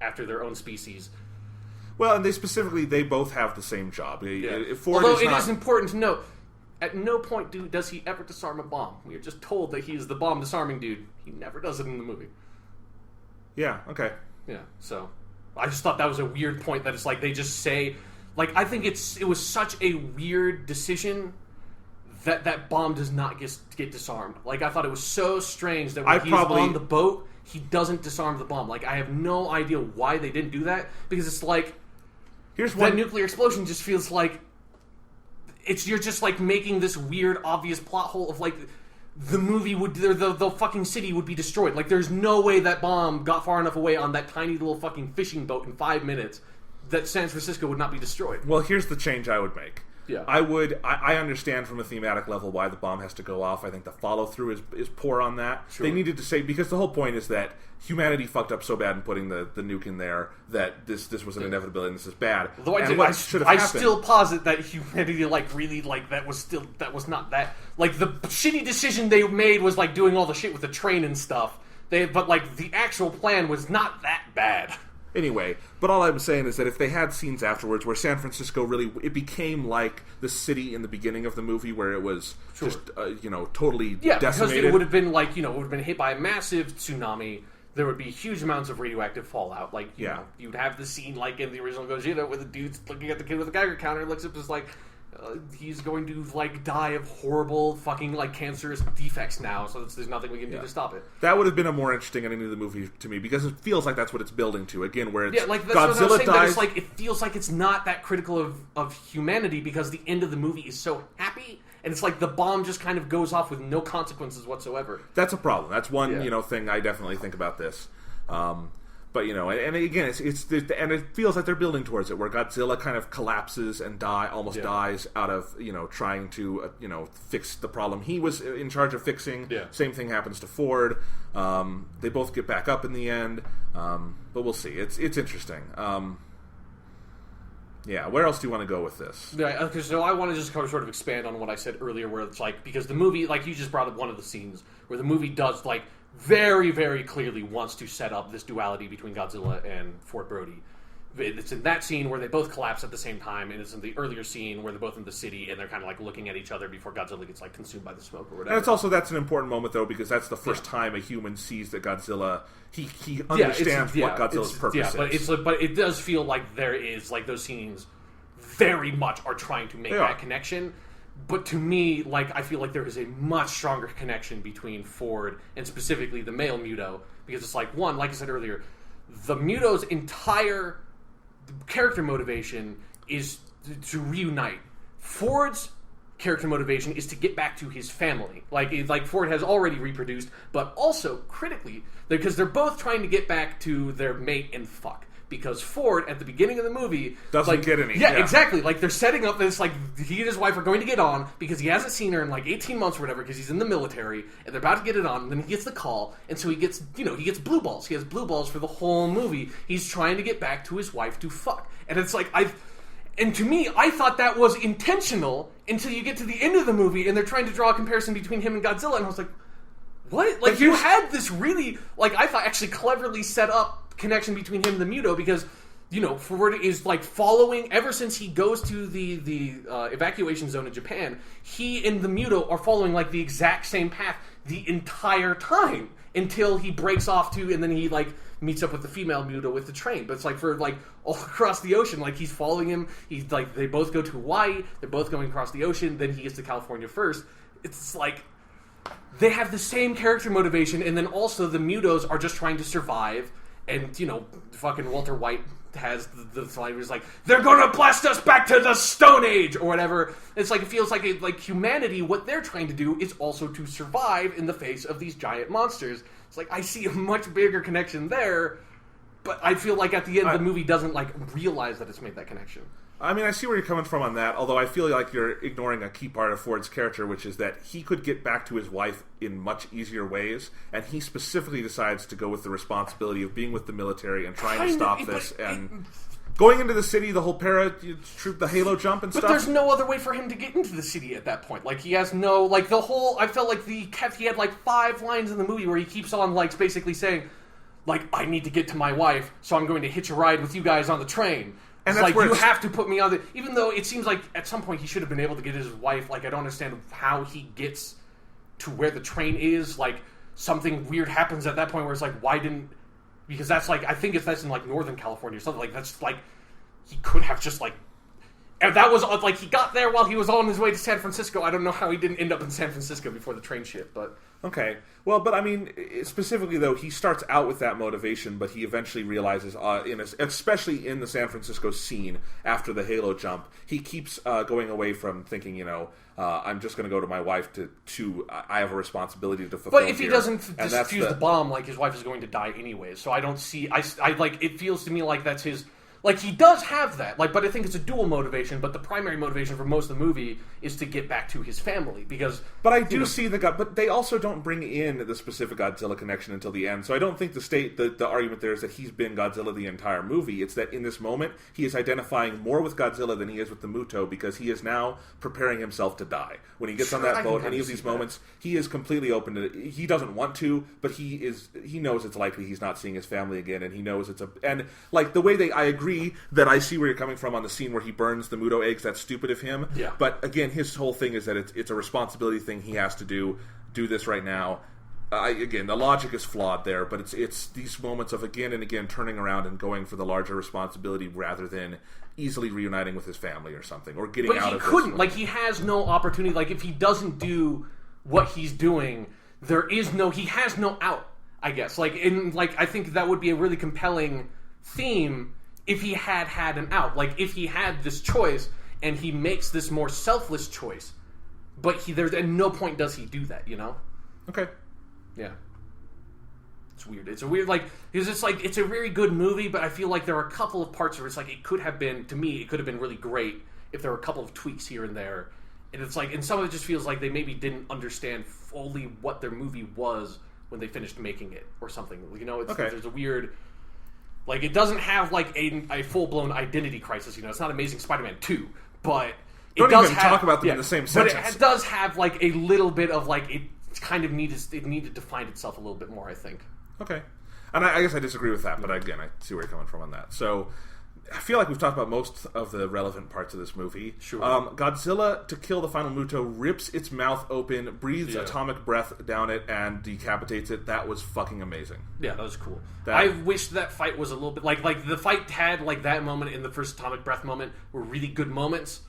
S2: after their own species.
S1: Well, and they both have the same job.
S2: Yeah.
S1: Ford
S2: Although
S1: is
S2: it is important to note, at no point does he ever disarm a bomb. We are just told that he is the bomb disarming dude. He never does it in the movie.
S1: Yeah, okay.
S2: Yeah, so... I just thought that was a weird point that it's like they just say... Like, I think it was such a weird decision that bomb does not get disarmed. Like, I thought it was so strange that when he's on the boat, he doesn't disarm the bomb. Like, I have no idea why they didn't do that, because it's like... That nuclear explosion just feels like... You're just, like, making this weird, obvious plot hole of, like... The movie would... The fucking city would be destroyed. Like, there's no way that bomb got far enough away on that tiny little fucking fishing boat in 5 minutes that San Francisco would not be destroyed.
S1: Well, here's the change I would make.
S2: Yeah.
S1: I understand from a thematic level why the bomb has to go off. I think the follow-through is poor on that. Sure. They needed to say... Because the whole point is that humanity fucked up so bad in putting the nuke in there that this was an inevitability and this is bad.
S2: Although I still posit that humanity, like, really, like, that was not that... Like, the shitty decision they made was, like, doing all the shit with the train and stuff. But, like, the actual plan was not that bad.
S1: Anyway, but all I'm saying is that if they had scenes afterwards where San Francisco it became like the city in the beginning of the movie where it was just, totally decimated.
S2: Yeah, because it would have been like, it would have been hit by a massive tsunami. There would be huge amounts of radioactive fallout. Like, you know, you'd have the scene like in the original Gojira where the dude's looking at the kid with a Geiger counter and looks up and is like, he's going to, like, die of horrible fucking, like, cancerous defects now, so there's nothing we can do to stop it.
S1: That would have been a more interesting ending to the movie to me, because it feels like that's what it's building to. Again, where it's
S2: that's
S1: Godzilla
S2: what
S1: dies...
S2: It's like, it feels like it's not that critical of humanity, because the end of the movie is so happy, and it's like the bomb just kind of goes off with no consequences whatsoever.
S1: That's a problem. That's one, thing I definitely think about this. But, and again, and it feels like they're building towards it, where Godzilla kind of collapses and almost dies out of, trying to, fix the problem he was in charge of fixing.
S2: Yeah.
S1: Same thing happens to Ford. They both get back up in the end. But we'll see. It's interesting. Where else do you want to go with this?
S2: Yeah, okay, so I want to just sort of expand on what I said earlier, where it's like, because the movie, like you just brought up one of the scenes, where the movie does, like, very, very clearly wants to set up this duality between Godzilla and Ford Brody. It's in that scene where they both collapse at the same time, and it's in the earlier scene where they're both in the city and they're kind of like looking at each other before Godzilla gets like consumed by the smoke or whatever.
S1: And that's an important moment though, because that's the first time a human sees that Godzilla he understands what Godzilla's purpose is.
S2: But it does feel like there is like those scenes very much are trying to make that connection. But to me, like, I feel like there is a much stronger connection between Ford and specifically the male Muto, because it's like, one, like I said earlier, the Muto's entire character motivation is to reunite. Ford's character motivation is to get back to his family. Like Ford has already reproduced, but also, critically, because they're both trying to get back to their mate and fuck. Because Ford, at the beginning of the movie...
S1: Doesn't get any.
S2: Yeah, exactly. Like, they're setting up this, like, he and his wife are going to get on because he hasn't seen her in, like, 18 months or whatever because he's in the military, and they're about to get it on, and then he gets the call, and so he gets, he gets blue balls. He has blue balls for the whole movie. He's trying to get back to his wife to fuck. And it's like, and to me, I thought that was intentional until you get to the end of the movie, and they're trying to draw a comparison between him and Godzilla, and I was like, what? Like, you had this really, like, I thought actually cleverly set up connection between him and the Muto, because Ford is like following ever since he goes to the evacuation zone in Japan. He and the Muto are following like the exact same path the entire time until he breaks off to, and then he like meets up with the female Muto with the train. But it's like for like all across the ocean, like he's following him. He's like, they both go to Hawaii. They're both going across the ocean. Then he gets to California first. It's like they have the same character motivation, and then also the Mutos are just trying to survive. And, fucking Walter White has the line where he's like, they're gonna blast us back to the Stone Age, or whatever. It's like, it feels like humanity, what they're trying to do is also to survive in the face of these giant monsters. It's like, I see a much bigger connection there, but I feel like at the end the movie doesn't, like, realize that it's made that connection.
S1: I mean, I see where you're coming from on that, although I feel like you're ignoring a key part of Ford's character, which is that he could get back to his wife in much easier ways, and he specifically decides to go with the responsibility of being with the military and trying to stop this. going into the city, the whole troop, the Halo jump and stuff.
S2: But there's no other way for him to get into the city at that point. Like, he has no, like, the whole, I felt like he had like 5 lines in the movie where he keeps on, like, basically saying, like, I need to get to my wife, so I'm going to hitch a ride with you guys on the train. And that's like, you have to put me on the, even though it seems like at some point he should have been able to get his wife, like, I don't understand how he gets to where the train is, like, something weird happens at that point where it's like, why didn't, because that's like, I think that's in like Northern California or something, like that's like, he could have just like, and that was like, he got there while he was on his way to San Francisco. I don't know how he didn't end up in San Francisco before the train shit, but...
S1: Okay. Well, but I mean, specifically though, he starts out with that motivation, but he eventually realizes, especially in the San Francisco scene after the Halo jump, he keeps going away from thinking, you know, I'm just going to go to my wife to I have a responsibility to fulfill.
S2: But if he doesn't defuse the bomb, like, his wife is going to die anyways. So I don't see, I like, it feels to me like that's his... Like, he does have that, like, but I think it's a dual motivation, but the primary motivation for most of the movie is to get back to his family, because...
S1: But I do see but they also don't bring in the specific Godzilla connection until the end, so I don't think the argument there is that he's been Godzilla the entire movie. It's that in this moment, he is identifying more with Godzilla than he is with the Muto, because he is now preparing himself to die. When he gets on that boat, any of these moments, he is completely open to it. He doesn't want to, but he knows it's likely he's not seeing his family again, and he knows and, like, the way I agree that I see where you're coming from on the scene where he burns the Muto eggs. That's stupid of him.
S2: Yeah.
S1: But again, his whole thing is that it's a responsibility thing he has to do this right now. Again, the logic is flawed there, but it's these moments of again and again turning around and going for the larger responsibility rather than easily reuniting with his family or something, or getting out of this. But he couldn't.
S2: Like, he has no opportunity. Like, if he doesn't do what he's doing, he has no out, I guess. Like, I think that would be a really compelling theme if he had an out. Like, if he had this choice and he makes this more selfless choice, but there's at no point does he do that, you know?
S1: Okay.
S2: Yeah. It's weird. It's a weird, like, because it's like, it's a very good movie, but I feel like there are a couple of parts where it's like, it could have been, to me, it could have been really great if there were a couple of tweaks here and there. And it's like, and some of it just feels like they maybe didn't understand fully what their movie was when they finished making it or something. You know, there's a weird... Like, it doesn't have, like, a full-blown identity crisis, you know. It's not Amazing Spider-Man 2, but...
S1: Don't even talk about them in the same sentence.
S2: But it does have, like, a little bit of, like, it kind of needed to find itself a little bit more, I think.
S1: Okay. And I guess I disagree with that, but again, I see where you're coming from on that. So, I feel like we've talked about most of the relevant parts of this movie.
S2: Sure.
S1: Godzilla, to kill the final Muto, rips its mouth open, breathes atomic breath down it, and decapitates it. That was fucking amazing.
S2: Yeah, that was cool. I wish that fight was a little bit... Like the fight had, like, that moment in the first atomic breath moment were really good moments,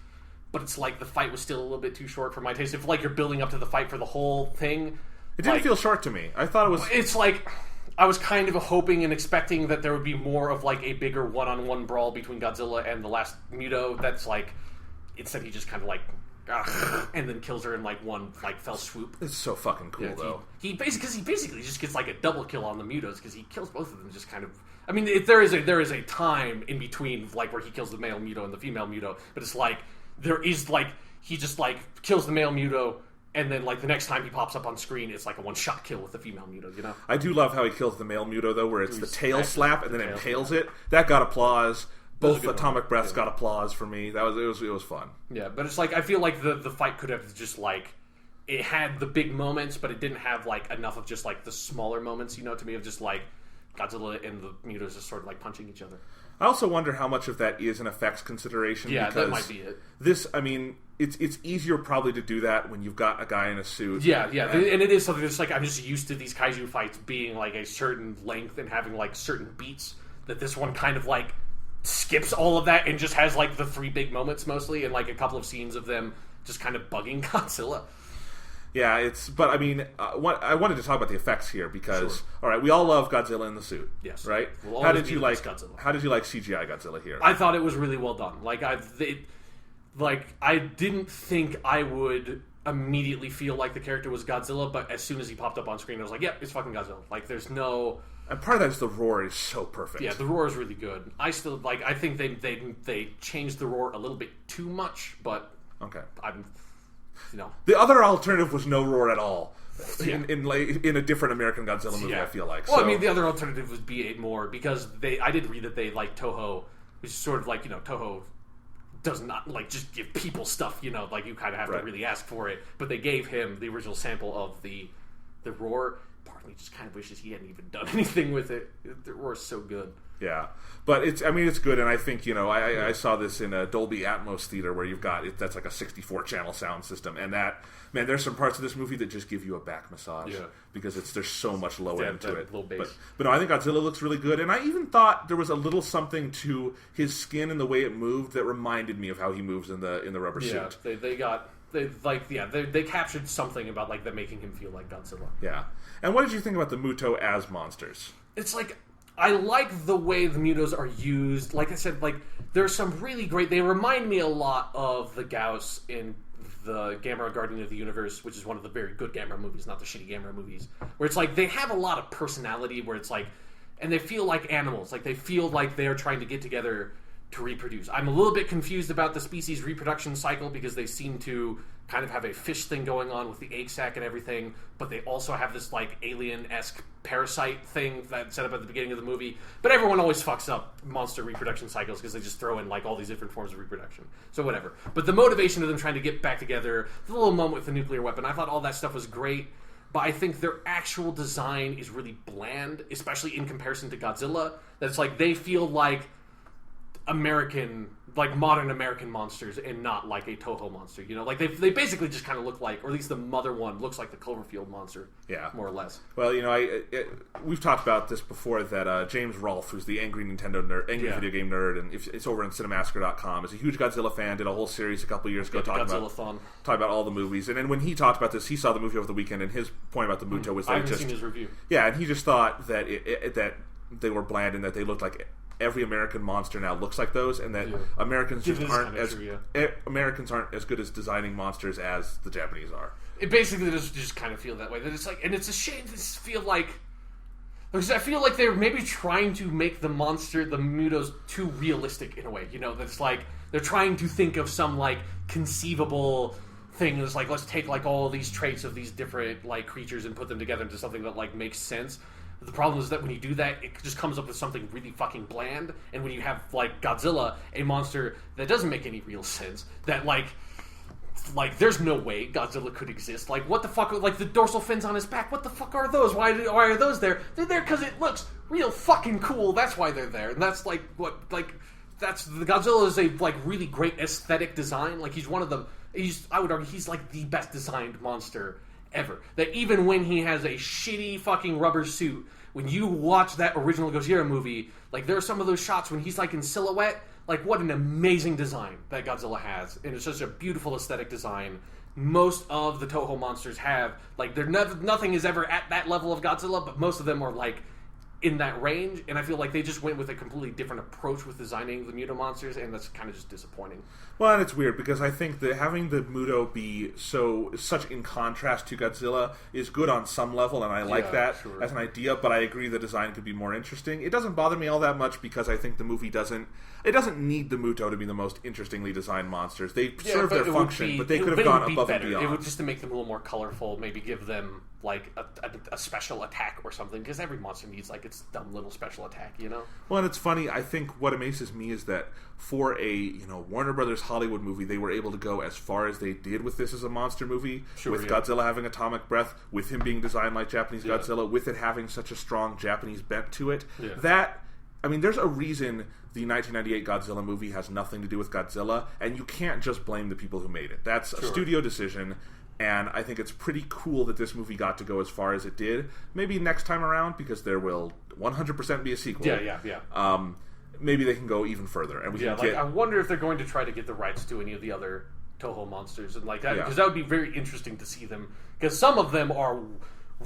S2: but it's like the fight was still a little bit too short for my taste. If, like, you're building up to the fight for the whole thing...
S1: It didn't feel short to me. I thought it was...
S2: It's like... I was kind of hoping and expecting that there would be more of, like, a bigger one-on-one brawl between Godzilla and the last Muto. That's like, instead he just kind of like, and then kills her in like one like fell swoop.
S1: It's so fucking cool though.
S2: He basically just gets like a double kill on the Mutos because he kills both of them. Just kind of, I mean, there is a time in between like where he kills the male Muto and the female Muto, but it's like there is like he just like kills the male Muto. And then, like, the next time he pops up on screen, it's like a one-shot kill with the female Muto, you know?
S1: I do love how he kills the male Muto, though, where it's the tail slap and then impales it. That got applause. Both atomic breaths got applause for me. It was fun.
S2: Yeah, but it's like, I feel like the fight could have just, like, it had the big moments, but it didn't have, like, enough of just, like, the smaller moments, you know, to me, of just, like, Godzilla and the Mutos just sort of, like, punching each other.
S1: I also wonder how much of that is an effects consideration.
S2: Yeah,
S1: because
S2: that might be it.
S1: This, I mean, it's easier probably to do that when you've got a guy in a suit.
S2: Yeah, and it is something that's like, I'm just used to these kaiju fights being like a certain length and having like certain beats, that this one kind of like skips all of that and just has like the 3 big moments mostly and like a couple of scenes of them just kind of bugging Godzilla.
S1: Yeah, but I mean, I wanted to talk about the effects here because, all right, we all love Godzilla in the suit.
S2: Yes.
S1: Right?
S2: We'll how did you like
S1: Godzilla? How did you like CGI Godzilla here?
S2: I thought it was really well done. Like, I didn't think I would immediately feel like the character was Godzilla, but as soon as he popped up on screen, I was like, it's fucking Godzilla. Like, there's no...
S1: And part of that is the roar is so perfect.
S2: Yeah, the roar is really good. I think they changed the roar a little bit too much, but...
S1: Okay.
S2: The
S1: other alternative was no roar at all in a different American Godzilla movie. I feel like.
S2: Well, I mean, the other alternative would be more because I did read that they like Toho which is sort of like, Toho does not like just give people stuff, like you kind of have to really ask for it. But they gave him the original sample of the roar. Part of me just kind of wishes he hadn't even done anything with it. The roar is so good.
S1: Yeah, but it's good, and I think I saw this in a Dolby Atmos theater where you've got that's like a 64 channel sound system, and that there's some parts of this movie that just give you a back massage because there's so much low end to it.
S2: Low bass.
S1: But no, I think Godzilla looks really good, and I even thought there was a little something to his skin and the way it moved that reminded me of how he moves in the rubber suit.
S2: They captured something about like them making him feel like Godzilla.
S1: Yeah, and what did you think about the Muto as monsters?
S2: It's like, I like the way the Mutos are used. Like I said, like there's some really great. They remind me a lot of the Gauss in the Gamera Guardian of the Universe, which is one of the very good Gamera movies, not the shitty Gamera movies. Where it's like they have a lot of personality. Where it's like, and they feel like animals. Like they feel like they are trying to get together to reproduce. I'm a little bit confused about the species reproduction cycle because they seem to kind of have a fish thing going on with the egg sac and everything, but they also have this like alien-esque parasite thing that's set up at the beginning of the movie. But everyone always fucks up monster reproduction cycles because they just throw in like all these different forms of reproduction. So whatever. But the motivation of them trying to get back together, the little moment with the nuclear weapon, I thought all that stuff was great. But I think their actual design is really bland, especially in comparison to Godzilla. That's like they feel like modern American monsters and not like a Toho monster. Like they basically just kind of look like, or at least the mother one looks like the Cloverfield monster. Yeah, more or less.
S1: Well, we've talked about this before that James Rolfe, who's the angry Nintendo nerd, video game nerd, and it's over on Cinemassacre.com, is a huge Godzilla fan. Did a whole series a couple years ago talking about all the movies. And then when he talked about this, he saw the movie over the weekend, and his point about the Muto was that
S2: I haven't seen his review.
S1: Yeah, and he just thought that that they were bland and that they looked like every American monster now looks like those, and that Americans just aren't Americans aren't as good as designing monsters as the Japanese are.
S2: It basically just kind of feel that way. That it's like, and it's a shame to feel like, because I feel like they're maybe trying to make the Mutos, too realistic in a way. That it's like they're trying to think of some like conceivable thing. It's like, let's take like all these traits of these different like creatures and put them together into something that like makes sense. The problem is that when you do that, it just comes up with something really fucking bland. And when you have, like, Godzilla, a monster that doesn't make any real sense, that, like, there's no way Godzilla could exist. Like, what the fuck, like, the dorsal fins on his back, what the fuck are those? Why are those there? They're there because it looks real fucking cool. That's why they're there. And that's, like, the Godzilla is a, like, really great aesthetic design. Like, he's one of the, I would argue, he's, like, the best designed monster ever. That even when he has a shitty fucking rubber suit, when you watch that original Gojira movie, like there are some of those shots when he's like in silhouette, like what an amazing design that Godzilla has. And it's such a beautiful aesthetic design. Most of the Toho monsters have, like nothing is ever at that level of Godzilla, but most of them are like in that range, and I feel like they just went with a completely different approach with designing the Muto monsters, and that's kind of just disappointing.
S1: Well, and it's weird because I think that having the Muto be such in contrast to Godzilla is good on some level, and I like that as an idea, but I agree the design could be more interesting. It doesn't bother me all that much because I think the movie doesn't need the Muto to be the most interestingly designed monsters. They serve their function, but they could have gone above and beyond.
S2: It would just to make them a little more colorful, maybe give them like a special attack or something, because every monster needs like its dumb little special attack,
S1: Well, and it's funny, I think what amazes me is that for a Warner Brothers Hollywood movie, they were able to go as far as they did with this as a monster movie, with Godzilla having atomic breath, with him being designed like Japanese Godzilla, with it having such a strong Japanese bent to it. There's a reason the 1998 Godzilla movie has nothing to do with Godzilla, and you can't just blame the people who made it. That's a studio decision. And I think it's pretty cool that this movie got to go as far as it did. Maybe next time around, because there will 100% be a sequel. Maybe they can go even further. And
S2: I wonder if they're going to try to get the rights to any of the other Toho monsters and like that, because that would be very interesting to see them. Because some of them are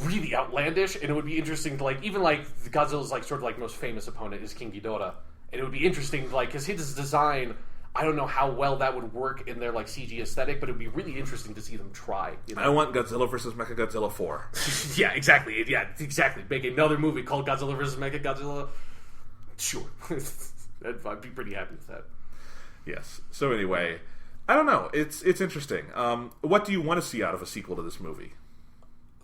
S2: really outlandish, and it would be interesting to even Godzilla's sort of most famous opponent is King Ghidorah, and it would be interesting because his design. I don't know how well that would work in their CG aesthetic, but it would be really interesting to see them try.
S1: I want Godzilla vs. Mechagodzilla 4.
S2: Yeah, exactly. Yeah, exactly. Make another movie called Godzilla vs. Mechagodzilla. Sure. I'd be pretty happy with that.
S1: Yes. So anyway, I don't know. It's interesting. What do you want to see out of a sequel to this movie?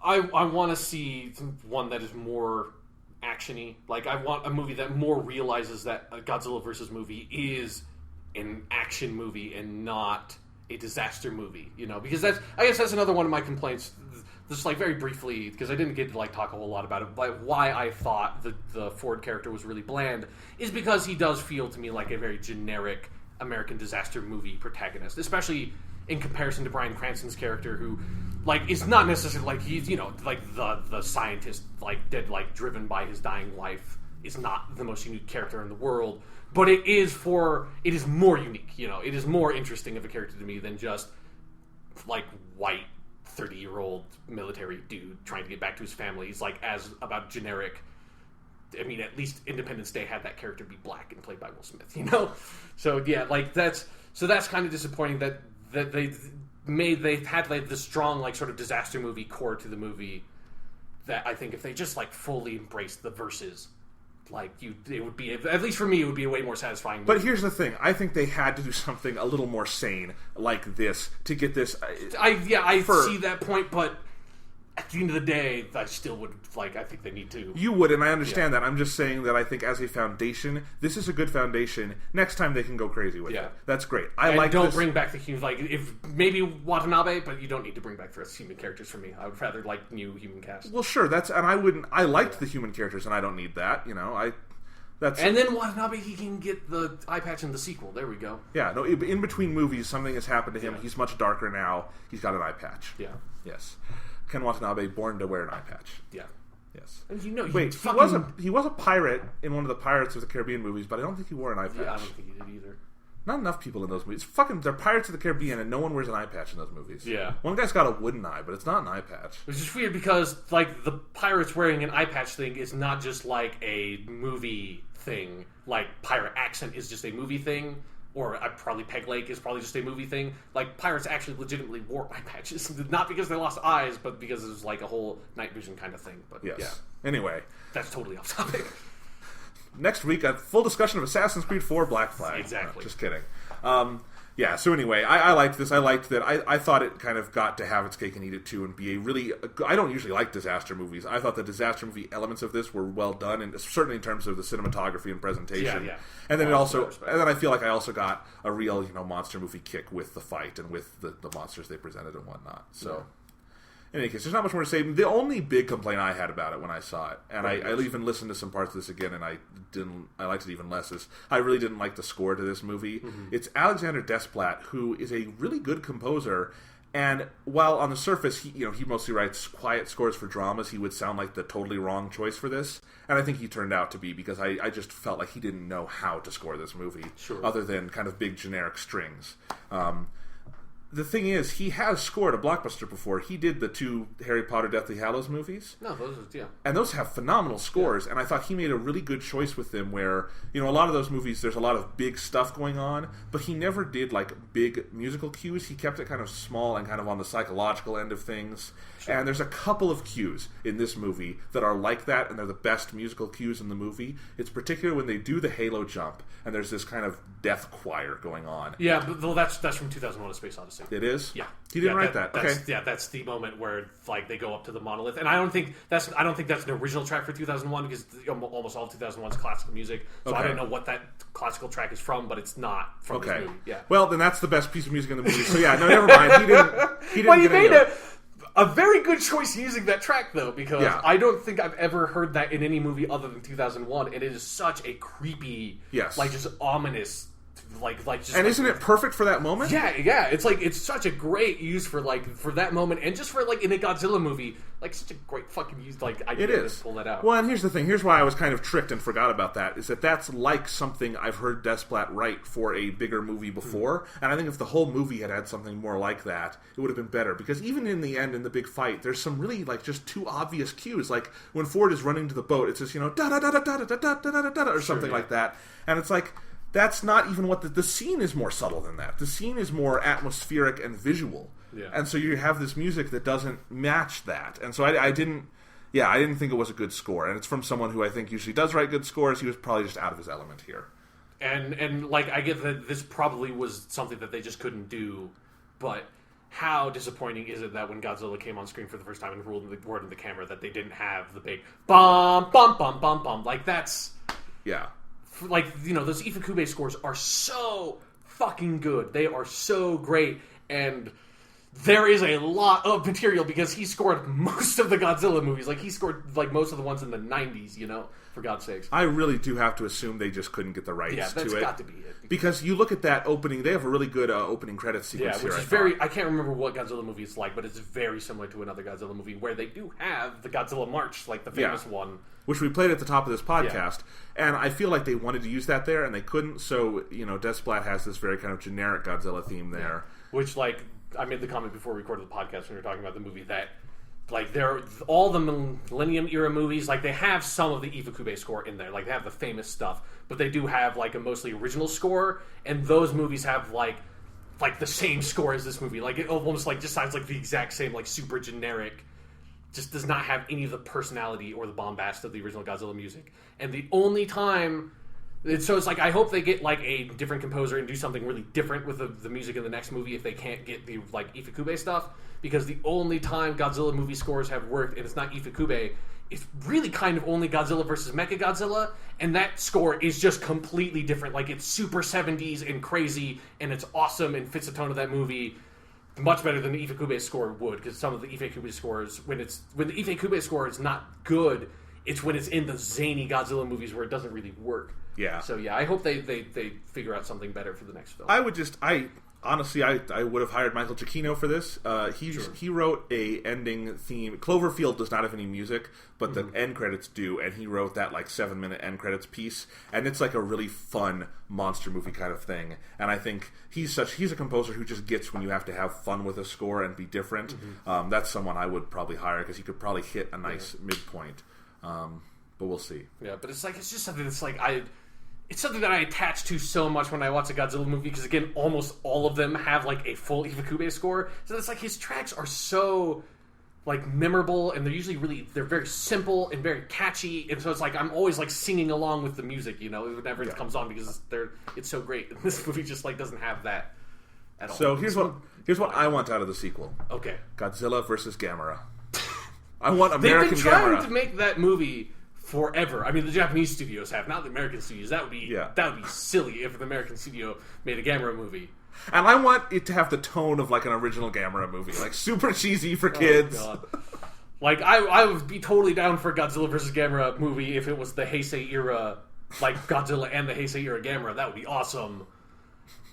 S2: I want to see one that is more actiony. Like, I want a movie that more realizes that a Godzilla vs. movie is an action movie and not a disaster movie, you know? Because I guess that's another one of my complaints, just like very briefly, because I didn't get to like talk a whole lot about it, but why I thought the Ford character was really bland is because he does feel to me like a very generic American disaster movie protagonist, especially in comparison to Bryan Cranston's character, who like is not necessarily like he's, you know, like the scientist like dead, like driven by his dying wife, is not the most unique character in the world, but it is more unique, you know, it is more interesting of a character to me than just like white 30-year-old military dude trying to get back to his family. He's like as about generic. I mean, at least Independence Day had that character be black and played by Will Smith, you know? So yeah, like that's kind of disappointing that they've had like this strong like sort of disaster movie core to the movie that I think if they just like fully embraced the verses, like it would be, at least for me, it would be a way more satisfying movie.
S1: But here's the thing: I think they had to do something a little more sane like this to get this.
S2: I see that point, but at the end of the day, I still would like. I think they need to.
S1: You would, and I understand that. I'm just saying that I think as a foundation, this is a good foundation. Next time they can go crazy with it. That's great.
S2: Don't bring back the human. Like if maybe Watanabe, but you don't need to bring back the rest of human characters for me. I would rather like new human cast.
S1: Well, sure. I liked the human characters, and I don't need that. You know,
S2: And then Watanabe, he can get the eye patch in the sequel. There we go.
S1: Yeah. No. In between movies, something has happened to him. Yeah. He's much darker now. He's got an eye patch.
S2: Yeah.
S1: Yes. Ken Watanabe, born to wear an eye patch.
S2: Yeah.
S1: Yes.
S2: And you know,
S1: wait, he was a pirate in one of the Pirates of the Caribbean movies, but I don't think he wore an eye patch.
S2: Yeah, I don't think he did either.
S1: Not enough people in those movies. They're Pirates of the Caribbean, and no one wears an eye patch in those movies.
S2: Yeah.
S1: One guy's got a wooden eye, but it's not an eye patch.
S2: Which is weird because, like, the pirates wearing an eye patch thing is not just like a movie thing. Like, pirate accent is just a movie thing. Or probably Peg Leg is probably just a movie thing. Like, pirates actually legitimately wore eye patches. Not because they lost eyes, but because it was like a whole night vision kind of thing. But
S1: yes.
S2: Yeah.
S1: Anyway.
S2: That's totally off topic.
S1: Next week, a full discussion of Assassin's Creed 4 Black Flag.
S2: Exactly.
S1: Just kidding. Yeah, so anyway, I liked this. I liked that. I thought it kind of got to have its cake and eat it too and be a really... I don't usually like disaster movies. I thought the disaster movie elements of this were well done, and certainly in terms of the cinematography and presentation.
S2: Yeah.
S1: And then and then I feel like I also got a real, monster movie kick with the fight and with the monsters they presented and whatnot. So... In any case, there's not much more to say. The only big complaint I had about it when I saw it, and I even listened to some parts of this again, and I liked it even less, is I really didn't like the score to this movie. Mm-hmm. It's Alexander Desplat, who is a really good composer, and while on the surface, he mostly writes quiet scores for dramas, he would sound like the totally wrong choice for this, and I think he turned out to be, because I just felt like he didn't know how to score this movie, other than kind of big generic strings. The thing is, he has scored a blockbuster before. He did the 2 Harry Potter Deathly Hallows movies.
S2: No, those are, yeah.
S1: And those have phenomenal scores, and I thought he made a really good choice with them where, a lot of those movies, there's a lot of big stuff going on, but he never did, like, big musical cues. He kept it kind of small and kind of on the psychological end of things. Sure. And there's a couple of cues in this movie that are like that, and they're the best musical cues in the movie. It's particularly when they do the Halo jump, and there's this kind of death choir going on.
S2: Yeah, but that's from 2001: A Space Odyssey.
S1: It is?
S2: Yeah.
S1: He didn't write that. Okay.
S2: Yeah, that's the moment where like they go up to the monolith, and I don't think that's an original track for 2001 because almost all of 2001's classical music. So I don't know what that classical track is from, but it's not from this movie. Yeah.
S1: Well, then that's the best piece of music in the movie. So yeah, no, never mind. He didn't.
S2: Well, you made a very good choice using that track though, because I don't think I've ever heard that in any movie other than 2001, and it is such a creepy, like just ominous.
S1: And isn't it perfect for that moment?
S2: Yeah. It's such a great use for that moment, and just for like in a Godzilla movie, like such a great fucking use. Like I
S1: it is
S2: to pull that out.
S1: Well, and here's the thing. Here's why I was kind of tricked and forgot about that. Is that's like something I've heard Desplat write for a bigger movie before, and I think if the whole movie had something more like that, it would have been better. Because even in the end, in the big fight, there's some really like just too obvious cues. Like when Ford is running to the boat, it says da da da da da da da da da or something like that, and it's like. That's not even what the scene is more subtle than that. The scene is more atmospheric and visual.
S2: Yeah.
S1: And so you have this music that doesn't match that. And so I didn't think it was a good score. And it's from someone who I think usually does write good scores. He was probably just out of his element here.
S2: And like I get that this probably was something that they just couldn't do, but how disappointing is it that when Godzilla came on screen for the first time and ruled the word in the camera that they didn't have the big bum bum bum bum bum. Like that's like, you know, those Ifukube scores are so fucking good. They are so great, and there is a lot of material because he scored most of the Godzilla movies. Like, he scored like most of the ones in the 90s, you know, for God's sakes.
S1: I really do have to assume they just couldn't get the rights to it.
S2: Yeah, that's got to be it.
S1: Because you look at that opening, they have a really good opening credits sequence
S2: which is I can't remember what Godzilla movie it's like, but it's very similar to another Godzilla movie where they do have the Godzilla March, like the famous one.
S1: Which we played at the top of this podcast. And I feel like they wanted to use that there, and they couldn't. So, you know, Desplat has this very kind of generic Godzilla theme there.
S2: Which, like, I made the comment before we recorded the podcast when we were talking about the movie that, like, they're all the Millennium era movies, like, they have some of the Ifukube score in there. Like, they have the famous stuff, but they do have, like, a mostly original score, and those movies have, like the same score as this movie. Like, it almost, like, just sounds like the exact same, like, super generic, just does not have any of the personality or the bombast of the original Godzilla music. And the only time... So it's like, I hope they get, like, a different composer and do something really different with the music in the next movie if they can't get the, like, Ifukube stuff. Because the only time Godzilla movie scores have worked, and it's not Ifukube, it's really kind of only Godzilla vs. Mechagodzilla, and that score is just completely different. Like, it's super 70s and crazy, and it's awesome and fits the tone of that movie much better than the Ifukube score would, because some of the Ifukube scores, when the Ifukube score is not good, it's when it's in the zany Godzilla movies where it doesn't really work.
S1: Yeah.
S2: So yeah, I hope they figure out something better for the next film.
S1: Honestly, I would have hired Michael Giacchino for this. He wrote a ending theme. Cloverfield does not have any music, but the end credits do, and he wrote that like 7-minute end credits piece, and it's like a really fun monster movie kind of thing. And I think he's a composer who just gets when you have to have fun with a score and be different. That's someone I would probably hire because he could probably hit a nice midpoint. But we'll see. Yeah,
S2: but it's just something that's like it's something that I attach to so much when I watch a Godzilla movie, because again, almost all of them have like a full Ifukube score. So it's like his tracks are so like memorable, and they're very simple and very catchy, and so it's like I'm always like singing along with the music, you know, whenever it comes on, because it's so great. And this movie just like doesn't have that at all.
S1: So here's what I want out of the sequel.
S2: Okay.
S1: Godzilla versus Gamera. I want American Gamera.
S2: They've been trying to make that movie forever. I mean, the Japanese studios have, not the American studios. That would be silly if an American studio made a Gamera movie.
S1: And I want it to have the tone of like an original Gamera movie, like super cheesy for kids.
S2: Oh, God. Like I would be totally down for Godzilla vs. Gamera movie if it was the Heisei era, like Godzilla and the Heisei era Gamera. That would be awesome.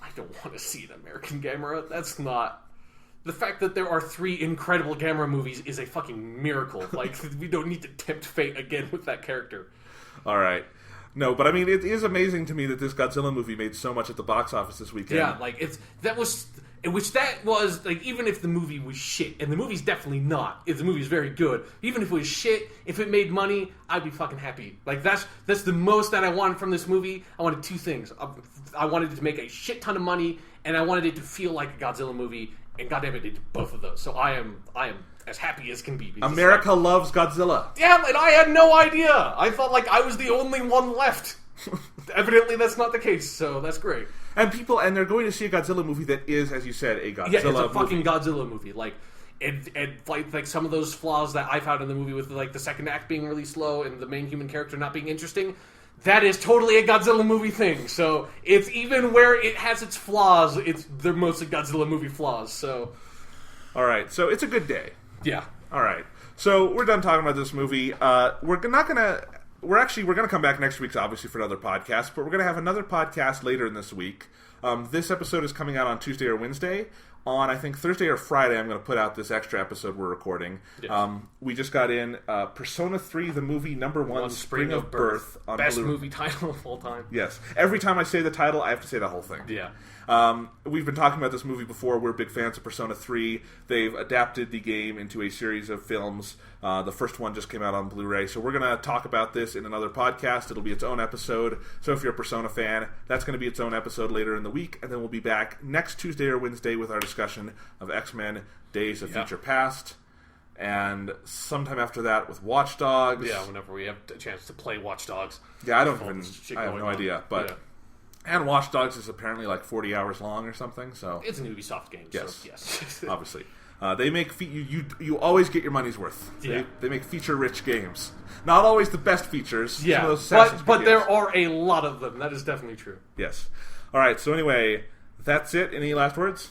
S2: I don't want to see an American Gamera. That's not. The fact that there are 3 incredible Gamera movies is a fucking miracle. Like, we don't need to tempt fate again with that character.
S1: All right. No, but I mean, it is amazing to me that this Godzilla movie made so much at the box office this weekend.
S2: Yeah, like, that was, like, even if the movie was shit, and the movie's definitely not, if the movie's very good, even if it was shit, if it made money, I'd be fucking happy. Like, that's the most that I wanted from this movie. I wanted 2 things. I wanted it to make a shit ton of money, and I wanted it to feel like a Godzilla movie. And goddamn it, did both of those. So I am as happy as can be.
S1: America loves Godzilla.
S2: Yeah, and I had no idea. I thought like I was the only one left. Evidently, that's not the case. So that's great.
S1: And they're going to see a Godzilla movie that is, as you said, a Godzilla movie.
S2: Yeah, it's a fucking Godzilla movie. Like, and like some of those flaws that I found in the movie with like the second act being really slow and the main human character not being interesting. That is totally a Godzilla movie thing. So it's even where it has its flaws, they're mostly Godzilla movie flaws. So,
S1: all right. So it's a good day.
S2: Yeah.
S1: All right. So we're done talking about this movie. We're gonna come back next week, obviously, for another podcast. But we're gonna have another podcast later in this week. This episode is coming out on Tuesday or Wednesday. On, I think, Thursday or Friday, I'm going to put out this extra episode we're recording. Yes. We just got in Persona 3, the movie #1, Spring of Birth. On
S2: Best movie title of all time.
S1: Yes. Every time I say the title, I have to say the whole thing.
S2: Yeah.
S1: We've been talking about this movie before. We're big fans of Persona 3. They've adapted the game into a series of films. The first one just came out on Blu-ray. So we're going to talk about this in another podcast. It'll be its own episode. So if you're a Persona fan, that's going to be its own episode later in the week. And then we'll be back next Tuesday or Wednesday with our discussion of X-Men Days of Future Past. And sometime after that with Watch Dogs.
S2: Yeah, whenever we have a chance to play Watch Dogs.
S1: Yeah, I have no idea. But And Watch Dogs is apparently like 40 hours long or something. So
S2: it's an Ubisoft game.
S1: Yes,
S2: so yes.
S1: Obviously. They make you always get your money's worth.
S2: Yeah.
S1: They make feature-rich games. Not always the best features.
S2: Yeah, but there are a lot of them. That is definitely true.
S1: Yes. All right. So anyway, that's it. Any last words?